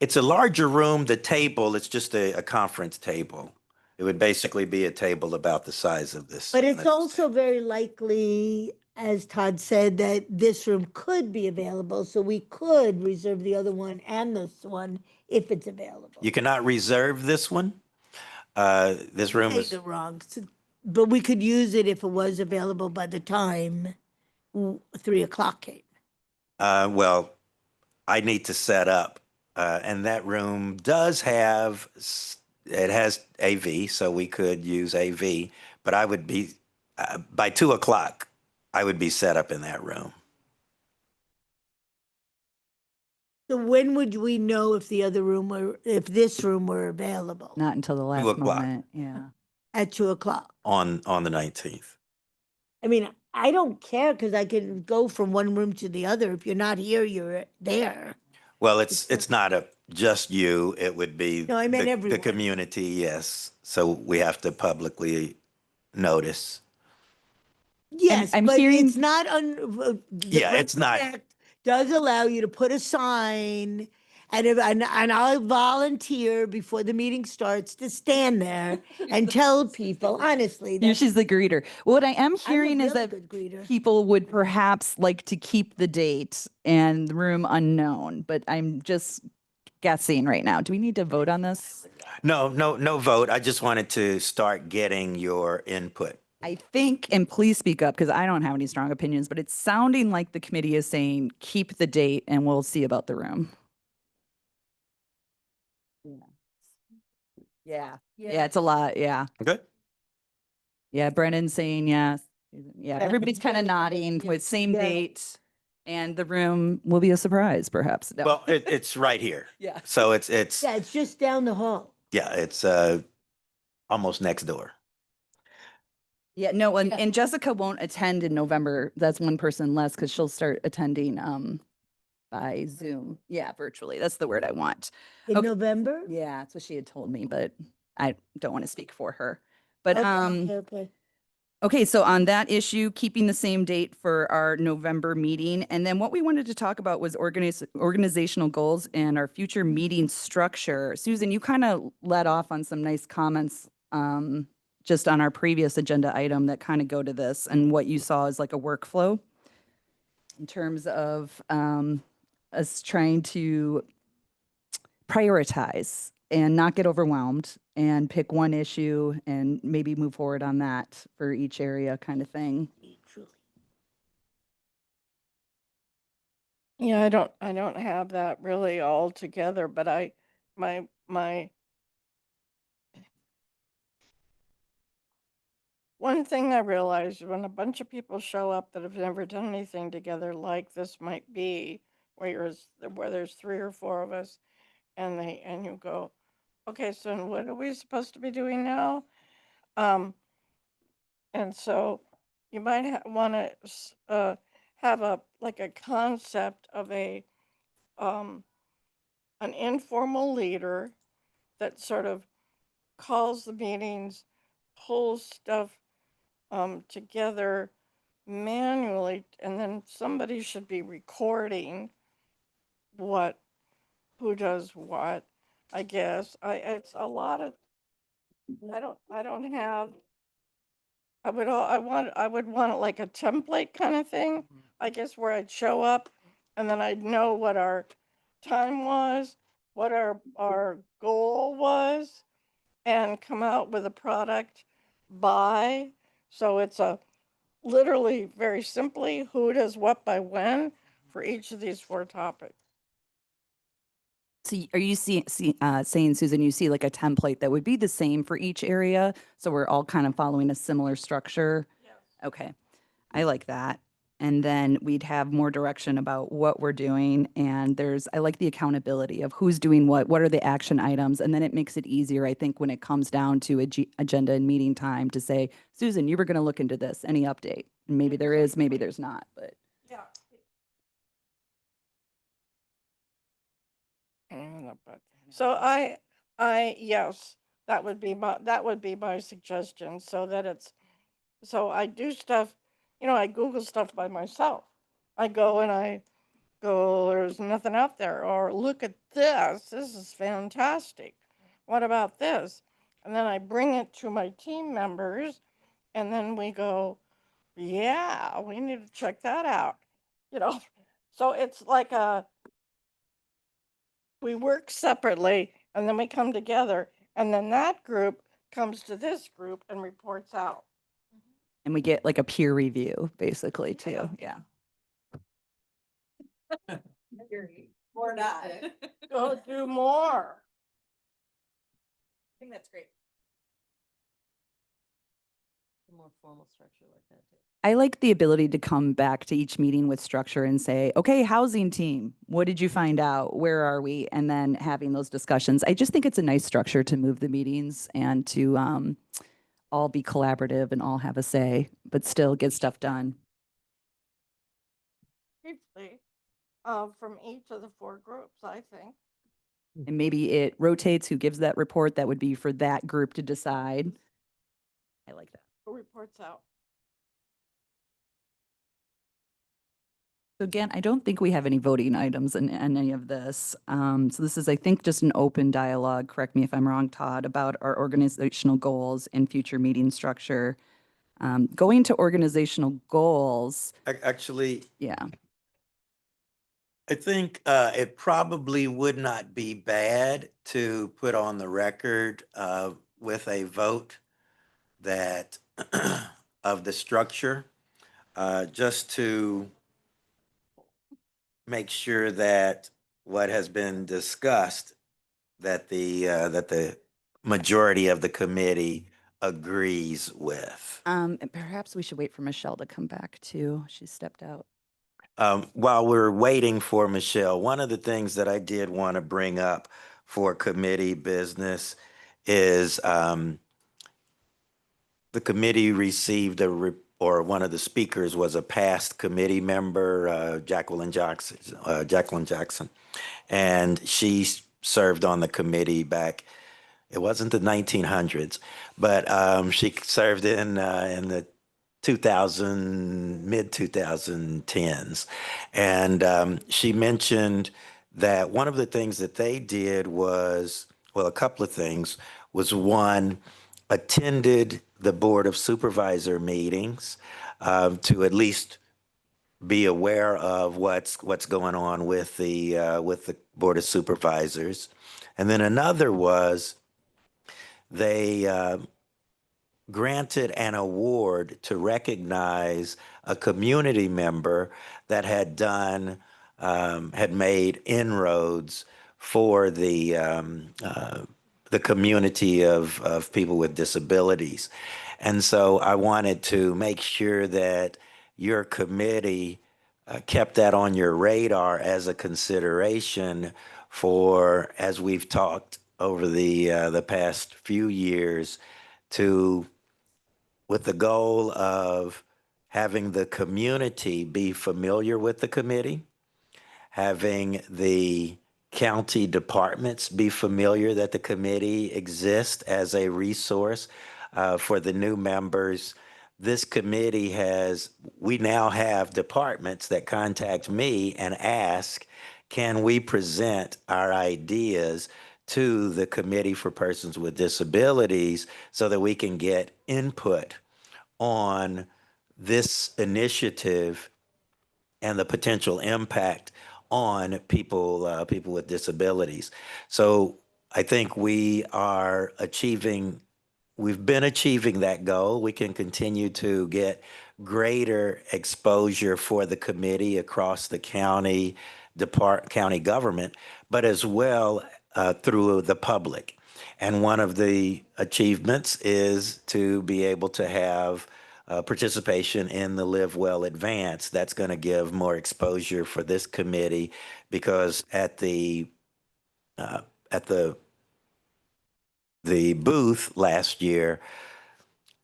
It's a larger room, the table, it's just a conference table. It would basically be a table about the size of this. But it's this also table. very likely, as Todd said, that this room could be available, so we could reserve the other one and this one if it's available. You cannot reserve this one. This room Say is, the wrong, but we could use it if it was available by the time 3 o'clock came. well, I need to set up. And that room does have, it has AV, so we could use AV, but I would be, by 2 o'clock, I would be set up in that room. So when would we know if the other room were, if this room were available? Not until the last o'clock. moment, yeah. At 2 o'clock. On the 19th. I mean, I don't care because I can go from one room to the other. If you're not here, you're there. Well, it's not just you, it would be No, I meant the everyone. community, yes. So we have to publicly notice. Yes, I'm but hearing- it's not Yeah, it's not. Rec Act does allow you to put a sign, and I'll volunteer before the meeting starts to stand there and tell people, honestly, Yeah, that's, she's the greeter. What I am I'm a hearing is really that good greeter. people would perhaps like to keep the date and the room unknown, but I'm just guessing right now. Do we need to vote on this? No vote. I just wanted to start getting your input. I think, and please speak up because I don't have any strong opinions, but it's sounding like the committee is saying keep the date and we'll see about the room. Yeah. Yeah, it's a lot. Yeah. Okay. Yeah, Brennan's saying yes. Yeah, everybody's kind of nodding with same Yeah. date. And the room will be a surprise, perhaps. No. Well, it's right here. Yeah. So it's Yeah, it's just down the hall. yeah, it's almost next door. Yeah, no, and Jessica won't attend in November. That's one person less because she'll start attending by Zoom. Yeah, virtually. That's the word I want. In Okay. November? Yeah, that's what she had told me, but I don't want to speak for her. But Okay. okay, so on that issue, keeping the same date for our November meeting. And then what we wanted to talk about was organizational goals and our future meeting structure. Susan, you kind of led off on some nice comments just on our previous agenda item that kind of go to this and what you saw as like a workflow in terms of us trying to prioritize and not get overwhelmed and pick one issue and maybe move forward on that for each area kind of thing. Yeah, I don't have that really all together, but my one thing I realized when a bunch of people show up that have never done anything together, like this might be, where there's 3 or 4 of us, and you go, okay, so what are we supposed to be doing now? And so you might want to have a concept of an informal leader that sort of calls the meetings, pulls stuff together, manually, and then somebody should be recording who does what, I guess. It's a lot of, I don't have, I would want like a template kind of thing, I guess, where I'd show up and then I'd know what our time was, what our goal was, and come out with a product by. So it's a literally very simply who does what by when for each of these 4 topics. So are you saying, Susan, you see like a template that would be the same for each area? So we're all kind of following a similar structure? Yes. Okay, I like that. And then we'd have more direction about what we're doing. And I like the accountability of who's doing what are the action items? And then it makes it easier, I think, when it comes down to agenda and meeting time to say, Susan, you were going to look into this, any update? And maybe there is, maybe there's not, but. Yeah. So yes, that would be my suggestion, so that so I do stuff, I Google stuff by myself. I go and I go, there's nothing out there, or look at this is fantastic. What about this? And then I bring it to my team members, and then we go, yeah, we need to check that out. You know, so it's like we work separately and then we come together, and then that group comes to this group and reports out. And we get like a peer review, basically, too. Yeah. Or not. Go do more. I think that's great. A more formal structure like that too. I like the ability to come back to each meeting with structure and say, okay, housing team, what did you find out? Where are we? And then having those discussions. I just think it's a nice structure to move the meetings and to all be collaborative and all have a say, but still get stuff done. Briefly, from each of the 4 groups, I think. And maybe it rotates who gives that report. That would be for that group to decide. I like that. Who reports out? So again, I don't think we have any voting items in any of this. So this is, I think, just an open dialogue, correct me if I'm wrong, Todd, about our organizational goals and future meeting structure. Going to organizational goals, Actually, yeah. I think it probably would not be bad to put on the record with a vote that of the structure, just to make sure that what has been discussed, that the majority of the committee agrees with. And perhaps we should wait for Michelle to come back too. She stepped out. While we're waiting for Michelle, one of the things that I did want to bring up for committee business is the committee received or one of the speakers was a past committee member, Jacqueline Jackson, and she served on the committee back. It wasn't the 1900s, but she served in the mid 2010s, and she mentioned that one of the things that they did was, well, a couple of things. Was one, attended the Board of Supervisor meetings to at least be aware of what's going on with the Board of Supervisors, and then another was they granted an award to recognize a community member that had made inroads for the community of people with disabilities. And so I wanted to make sure that your committee kept that on your radar as a consideration for, as we've talked over the past few years, with the goal of having the community be familiar with the committee, having the county departments be familiar that the committee exists as a resource for the new members this committee we now have departments that contact me and ask, can we present our ideas to the Committee for Persons with Disabilities so that we can get input on this initiative and the potential impact on people with disabilities. So I think we've been achieving that goal. We can continue to get greater exposure for the committee across the county government, but as well through the public. And one of the achievements is to be able to have participation in the Live Well Advance. That's going to give more exposure for this committee because at the uh, at the booth last year,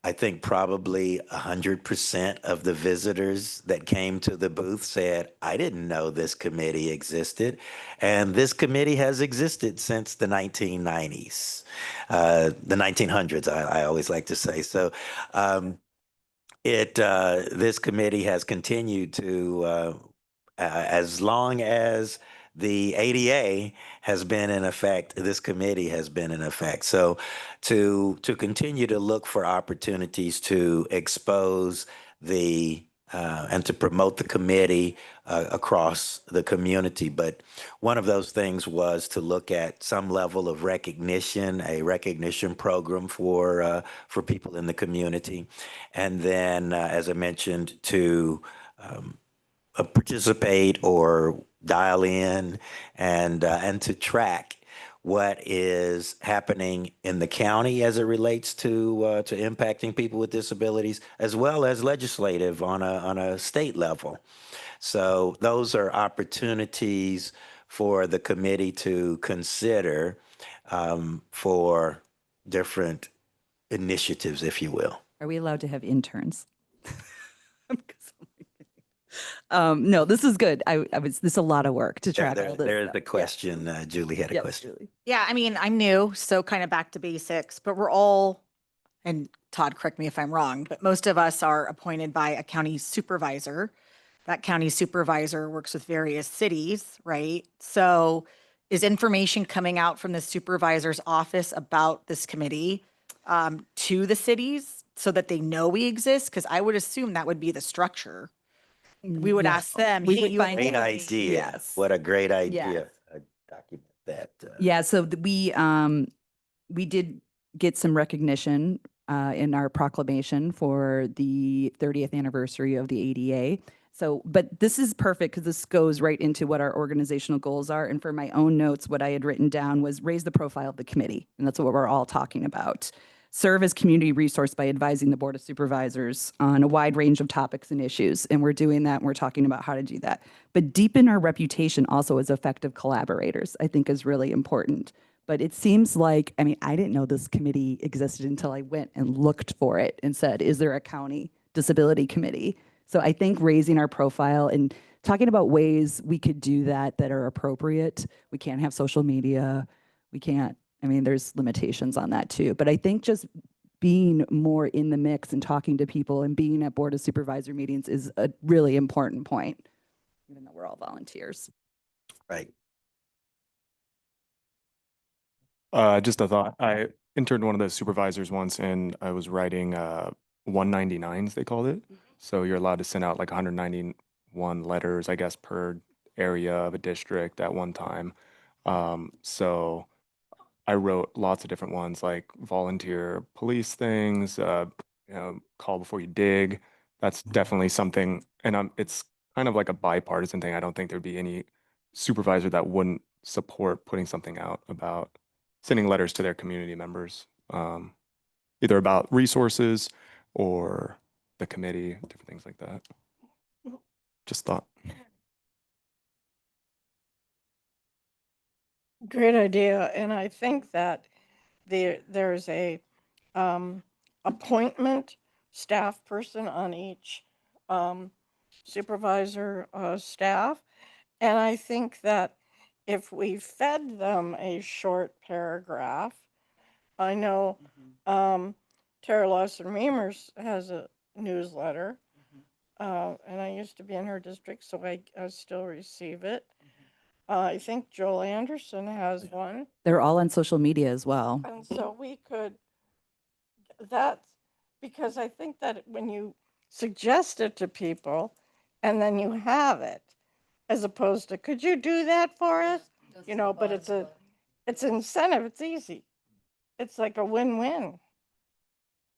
I think probably 100% of the visitors that came to the booth said, I didn't know this committee existed. And this committee has existed since the 1990s, the 1900s, I always like to say. So this committee has continued to, as long as the ADA has been in effect, this committee has been in effect. So to continue to look for opportunities to expose and to promote the committee across the community. But one of those things was to look at some level of recognition, a recognition program for people in the community. And then, as I mentioned, to participate or dial in and to track what is happening in the county as it relates to impacting people with disabilities, as well as legislative on a state level. So those are opportunities for the committee to consider for different initiatives, if you will. Are we allowed to have interns? No, this is good. This is a lot of work to track all this. There's stuff. the question. Julie had a Yes, question. Julie. Yeah, I mean, I'm new, so kind of back to basics, but we're all, and Todd, correct me if I'm wrong, but most of us are appointed by a county supervisor. That county supervisor works with various cities, right? So is information coming out from the supervisor's office about this committee to the cities so that they know we exist? Because I would assume that would be the structure. We would Yes. ask them, We hey, would you find Great out. idea. Yes. What a great idea. Yes. Document that. Yeah, so we did get some recognition in our proclamation for the 30th anniversary of the ADA. So, but this is perfect because this goes right into what our organizational goals are. And for my own notes, what I had written down was raise the profile of the committee. And that's what we're all talking about. Serve as community resource by advising the Board of Supervisors on a wide range of topics and issues. And we're doing that, and we're talking about how to do that. But deepen our reputation also as effective collaborators, I think is really important. But it seems like, I mean, I didn't know this committee existed until I went and looked for it and said, is there a county disability committee? So I think raising our profile and talking about ways we could do that that are appropriate. We can't have social media. We can't, I mean, there's limitations on that too. But I think just being more in the mix and talking to people and being at Board of Supervisor meetings is a really important point, even though we're all volunteers. Right. Just a thought. I interned one of the supervisors once and I was writing 199s, they called it. So you're allowed to send out like 191 letters, I guess, per area of a district at one time. So I wrote lots of different ones like volunteer police things, call before you dig. That's definitely something, and it's kind of like a bipartisan thing. I don't think there'd be any supervisor that wouldn't support putting something out about sending letters to their community members, either about resources or the committee, different things like that. Just thought. Great idea. And I think that there's a appointment staff person on each supervisor staff. And I think that if we fed them a short paragraph, I know Tara Lawson Reimers has newsletter. And I used to be in her district, so I still receive it. I think Joel Anderson has one. They're all on social media as well. And so we could, that's because I think that when you suggest it to people and then you have it, as opposed to, could you do that for us? You know, but it's an incentive, it's easy. It's like a win-win.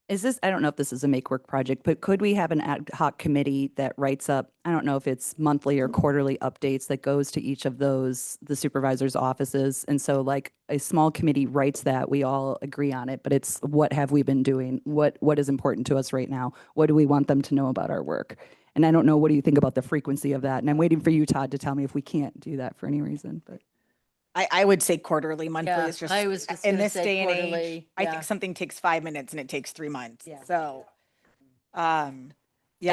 Is this, I don't know if this is a make work project, but could we have an ad hoc committee that writes up, I don't know if it's monthly or quarterly updates that goes to each of those, the supervisor's offices? And so like a small committee writes that, we all agree on it, but it's what have we been doing? What is important to us right now? What do we want them to know about our work? And I don't know, what do you think about the frequency of that? And I'm waiting for you, Todd, to tell me if we can't do that for any reason, but. I would say quarterly, monthly Yeah, is just, I was just in gonna this say day and age, quarterly, I yeah. think something takes 5 minutes and it takes 3 months. Yeah. So, yeah,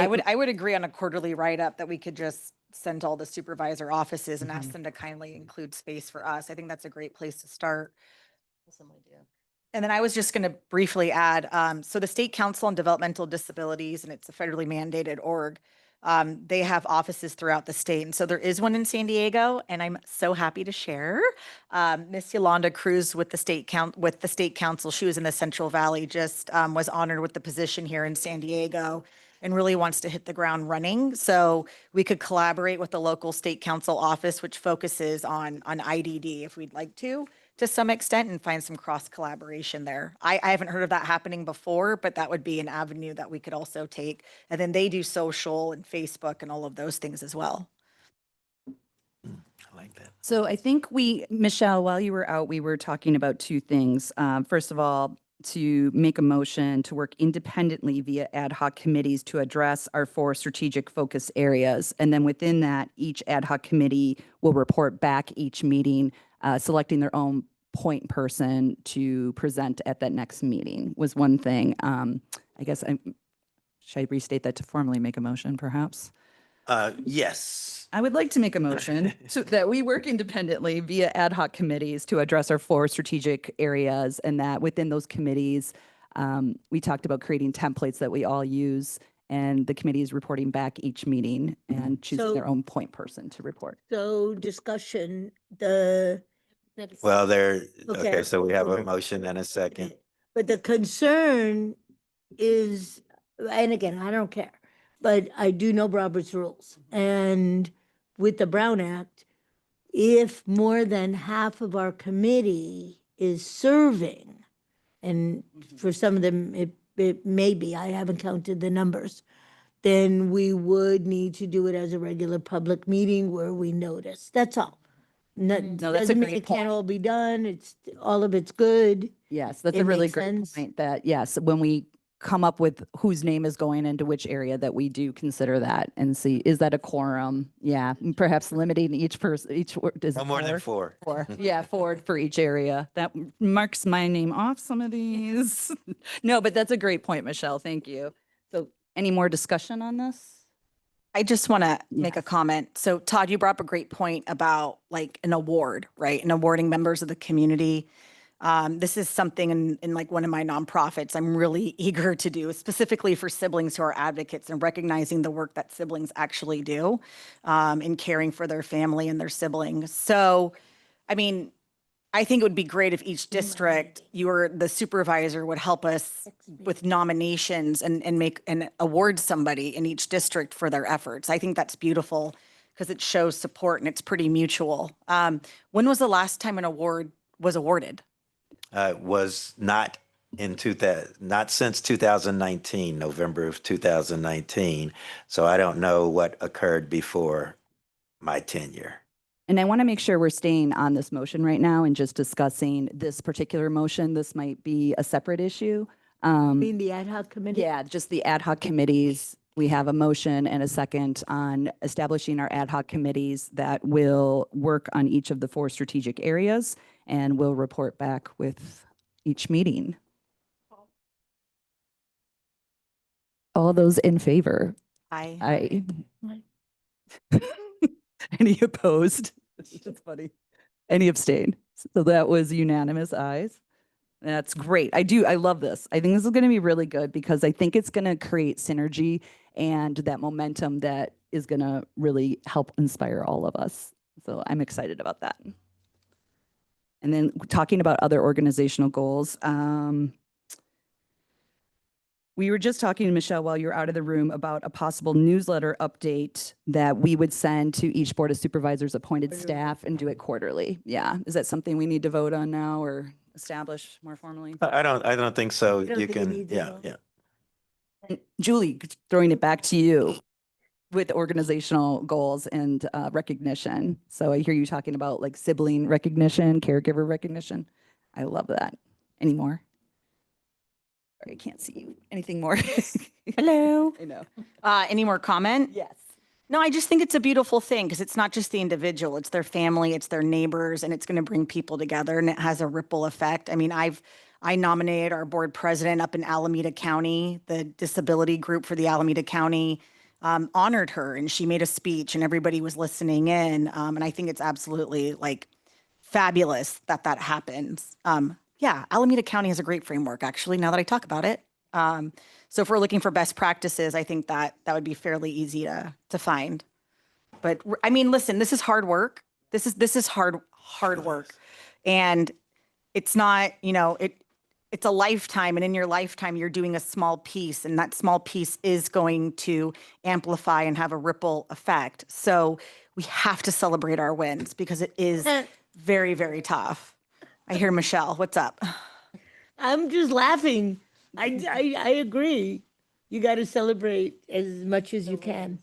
I would agree on a quarterly write-up that we could just send to all the supervisor offices and ask them to kindly include space for us. I think that's a great place to start. Awesome idea. And then I was just going to briefly add, so the State Council on Developmental Disabilities, and it's a federally mandated org, they have offices throughout the state. And so there is one in San Diego, and I'm so happy to share. Miss Yolanda Cruz with the State Council, she was in the Central Valley, just was honored with the position here in San Diego and really wants to hit the ground running. So we could collaborate with the local State Council office, which focuses on IDD if we'd like to some extent, and find some cross collaboration there. I haven't heard of that happening before, but that would be an avenue that we could also take. And then they do social and Facebook and all of those things as well. I like that. So I think Michelle, while you were out, we were talking about two things. First of all, to make a motion to work independently via ad hoc committees to address our 4 strategic focus areas. And then within that, each ad hoc committee will report back each meeting, selecting their own point person to present at that next meeting was one thing. I guess should I restate that to formally make a motion, perhaps? Yes. I would like to make a motion that we work independently via ad hoc committees to address our 4 strategic areas, and that within those committees, we talked about creating templates that we all use, and the committee is reporting back each meeting and choosing their own point person to report. So discussion, Well, okay, Okay. so we have a motion and a second. but the concern is, and again, I don't care, but I do know Robert's rules. And with the Brown Act, if more than half of our committee is serving, and for some of them, it may be, I haven't counted the numbers, then we would need to do it as a regular public meeting where we notice. That's all. No, that's a Doesn't mean great it can't all be done. All of it's good. Yes, that's It a really makes great sense. point that, yes, when we come up with whose name is going into which area, that we do consider that and see, is that a quorum? Yeah, and perhaps limiting each person, is No it more than 4. 4? Yeah, 4 for each area. That marks my name off some of these. No, but that's a great point, Michelle. Thank you. So any more discussion on this? I just want to make a Yes. comment. So Todd, you brought up a great point about like an award, right? And awarding members of the community. This is something in like one of my nonprofits I'm really eager to do, specifically for siblings who are advocates and recognizing the work that siblings actually do in caring for their family and their siblings. So, I mean, I think it would be great if each district, the supervisor would help us with nominations and make and award somebody in each district for their efforts. I think that's beautiful because it shows support and it's pretty mutual. When was the last time an award was awarded? Was not not since 2019, November of 2019. So I don't know what occurred before my tenure. And I want to make sure we're staying on this motion right now and just discussing this particular motion. This might be a separate issue. Being the ad hoc committee? Yeah, just the ad hoc committees. We have a motion and a second on establishing our ad hoc committees that will work on each of the 4 strategic areas, and we'll report back with each meeting. All those in favor? Aye. Any opposed? That's funny. Any abstain? So that was unanimous ayes. That's great. I love this. I think this is going to be really good because I think it's going to create synergy and that momentum that is going to really help inspire all of us. So I'm excited about that. And then talking about other organizational goals, we were just talking to Michelle while you were out of the room about a possible newsletter update that we would send to each Board of Supervisors appointed staff and do it quarterly. Yeah. Is that something we need to vote on now or establish more formally? I don't think so. I don't You think it can, needs a yeah, vote. yeah. And Julie, throwing it back to you with organizational goals and recognition. So I hear you talking about like sibling recognition, caregiver recognition. I love that. Any more? Sorry, I can't see you. Anything more? Hello. I know. Any more comment? Yes. No, I just think it's a beautiful thing because it's not just the individual, it's their family, it's their neighbors, and it's going to bring people together and it has a ripple effect. I mean, I nominated our board president up in Alameda County, the disability group for the Alameda County honored her and she made a speech and everybody was listening in. And I think it's absolutely like fabulous that that happens. Yeah, Alameda County has a great framework, actually, now that I talk about it. So if we're looking for best practices, I think that that would be fairly easy to find. But I mean, listen, this is hard work. This is hard work. And it's not, it's a lifetime, and in your lifetime, you're doing a small piece, and that small piece is going to amplify and have a ripple effect. So we have to celebrate our wins because it is very, very tough. I hear Michelle. What's up? I'm just laughing. I agree. You got to celebrate as much as you can.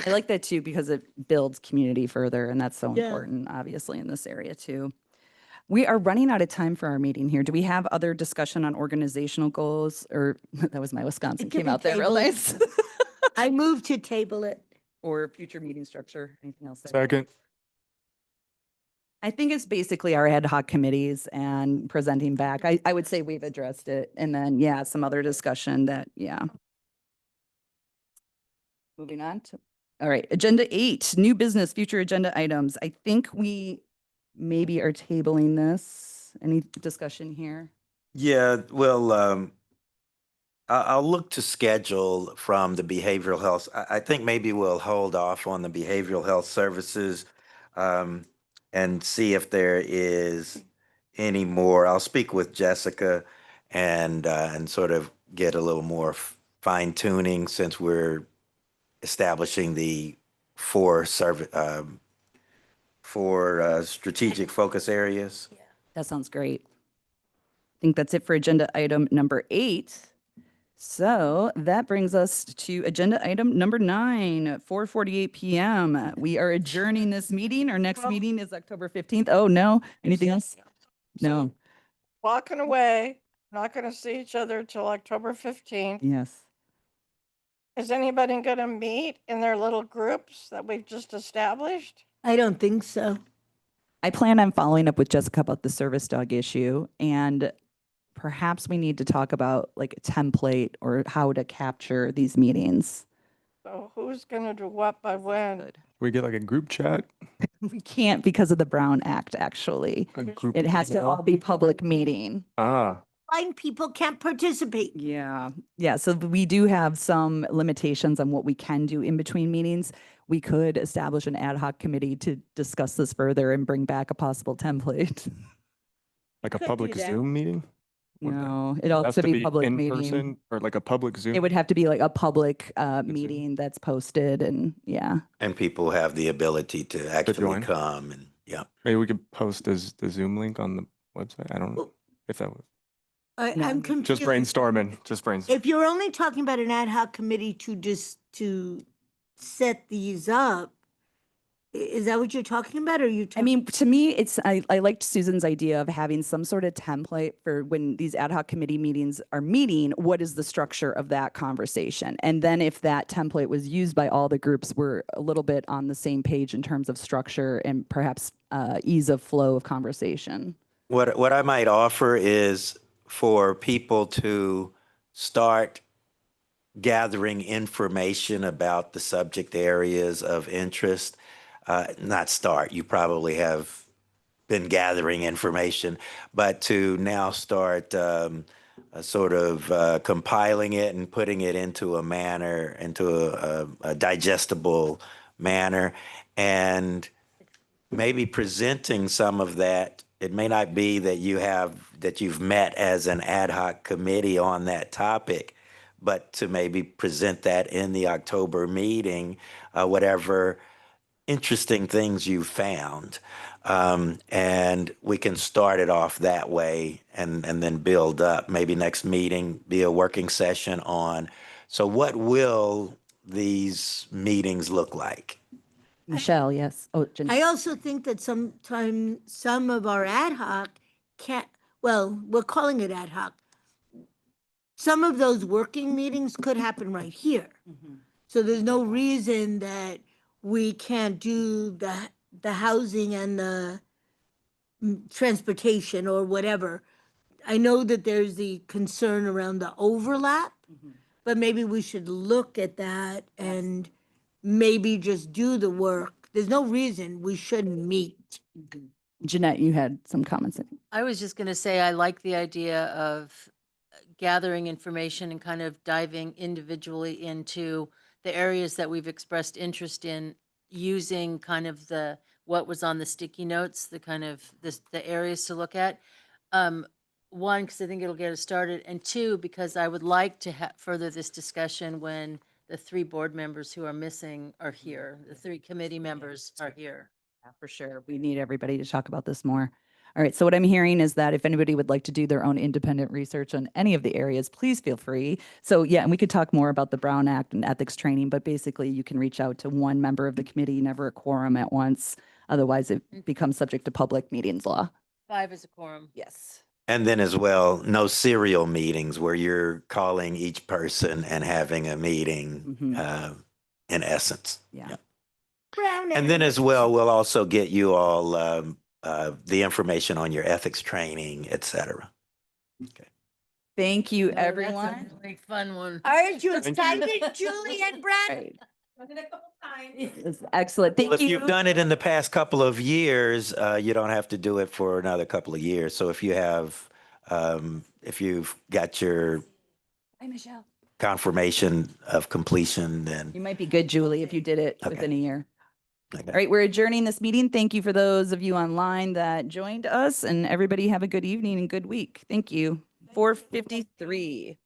I like that too because it builds community further, and that's so Yeah. important, obviously, in this area too. We are running out of time for our meeting here. Do we have other discussion on organizational goals? Or that was my Wisconsin It can came be out there real tabled. nice. I move to table it. Or future meeting structure, anything else? there? Second. I think it's basically our ad hoc committees and presenting back. I would say we've addressed it. And then, yeah, some other discussion that, yeah. Moving on to, all right, agenda 8, new business, future agenda items. I think we maybe are tabling this. Any discussion here? Yeah, well, I'll look to schedule from the behavioral health. I think maybe we'll hold off on the behavioral health services and see if there is any more. I'll speak with Jessica and sort of get a little more fine tuning since we're establishing the four strategic focus areas. That sounds great. I think that's it for agenda item number 8. So that brings us to agenda item number 9, 4:48 p.m. We are adjourning this meeting. Our next meeting is October 15th. Oh, no. Anything else? No. Walking away, not going to see each other till October 15th. Yes. Is anybody going to meet in their little groups that we've just established? I don't think so. I plan on following up with Jessica about the service dog issue, and perhaps we need to talk about like a template or how to capture these meetings. So who's going to do what by when? Good. We get like a group chat. We can't because of the Brown Act, actually. A group It has to all be public meeting. Ah, Blind people can't participate. Yeah. Yeah. So we do have some limitations on what we can do in between meetings. We could establish an ad hoc committee to discuss this further and bring back a possible template. like a Could do public that. Zoom meeting? Would that- No, it all Has has to to be public in meeting. person or like a public Zoom? It would have to be like a public Zoom. meeting that's posted and yeah. And people have the ability to actually join? come and, yeah. Maybe we could post the Zoom link on the website. I don't know if that was No. I'm confused. just brainstorming. Just brainstorming. If you're only talking about an ad hoc committee to set these up, is that what you're talking about? Or are you I talking? mean, to me, I liked Susan's idea of having some sort of template for when these ad hoc committee meetings are meeting, what is the structure of that conversation? And then if that template was used by all the groups, we're a little bit on the same page in terms of structure and perhaps ease of flow of conversation. What I might offer is for people to start gathering information about the subject areas of interest. Not start, you probably have been gathering information, but to now start sort of compiling it and putting it into a manner, into a digestible manner, and maybe presenting some of that. It may not be that you've met as an ad hoc committee on that topic, but to maybe present that in the October meeting, whatever interesting things you found. And we can start it off that way and then build up. Maybe next meeting be a working session on, so what will these meetings look like? Michelle, yes. Oh, Jeanette. I also think that sometimes some of our ad hoc can't, well, we're calling it ad hoc. Some of those working meetings could happen right here. So there's no reason that we can't do the housing and the transportation or whatever. I know that there's the concern around the overlap, but maybe we should look at that and maybe just do the work. There's no reason we shouldn't meet. Jeanette, you had some comments. I was just going to say, I like the idea of gathering information and kind of diving individually into the areas that we've expressed interest in, using kind of what was on the sticky notes, the kind of the areas to look at. One, because I think it'll get us started, and two, because I would like to further this discussion when the 3 board members who are missing are here, the 3 committee members are here. Yeah, for sure. We need everybody to talk about this more. All right. So what I'm hearing is that if anybody would like to do their own independent research on any of the areas, please feel free. So yeah, and we could talk more about the Brown Act and ethics training, but basically you can reach out to one member of the committee, never a quorum at once. Otherwise it becomes subject to public meetings law. 5 is a quorum. Yes. And then as well, no serial meetings where you're calling each person and having a meeting in essence. Yeah. And then as well, we'll also get you all the information on your ethics training, et cetera. Okay. Thank you, No, that's a everyone. really fun one. Aren't you excited, Julie and Brad? Right. It's excellent. Thank Well, if you. you've done it in the past couple of years, you don't have to do it for another couple of years. So if you have, if you've got your Hi, Michelle. confirmation of completion, then. You might be good, Julie, if you did it Okay. within a year. Okay. All right, we're adjourning this meeting. Thank you for those of you online that joined us, and everybody have a good evening and good week. Thank you. 4:53.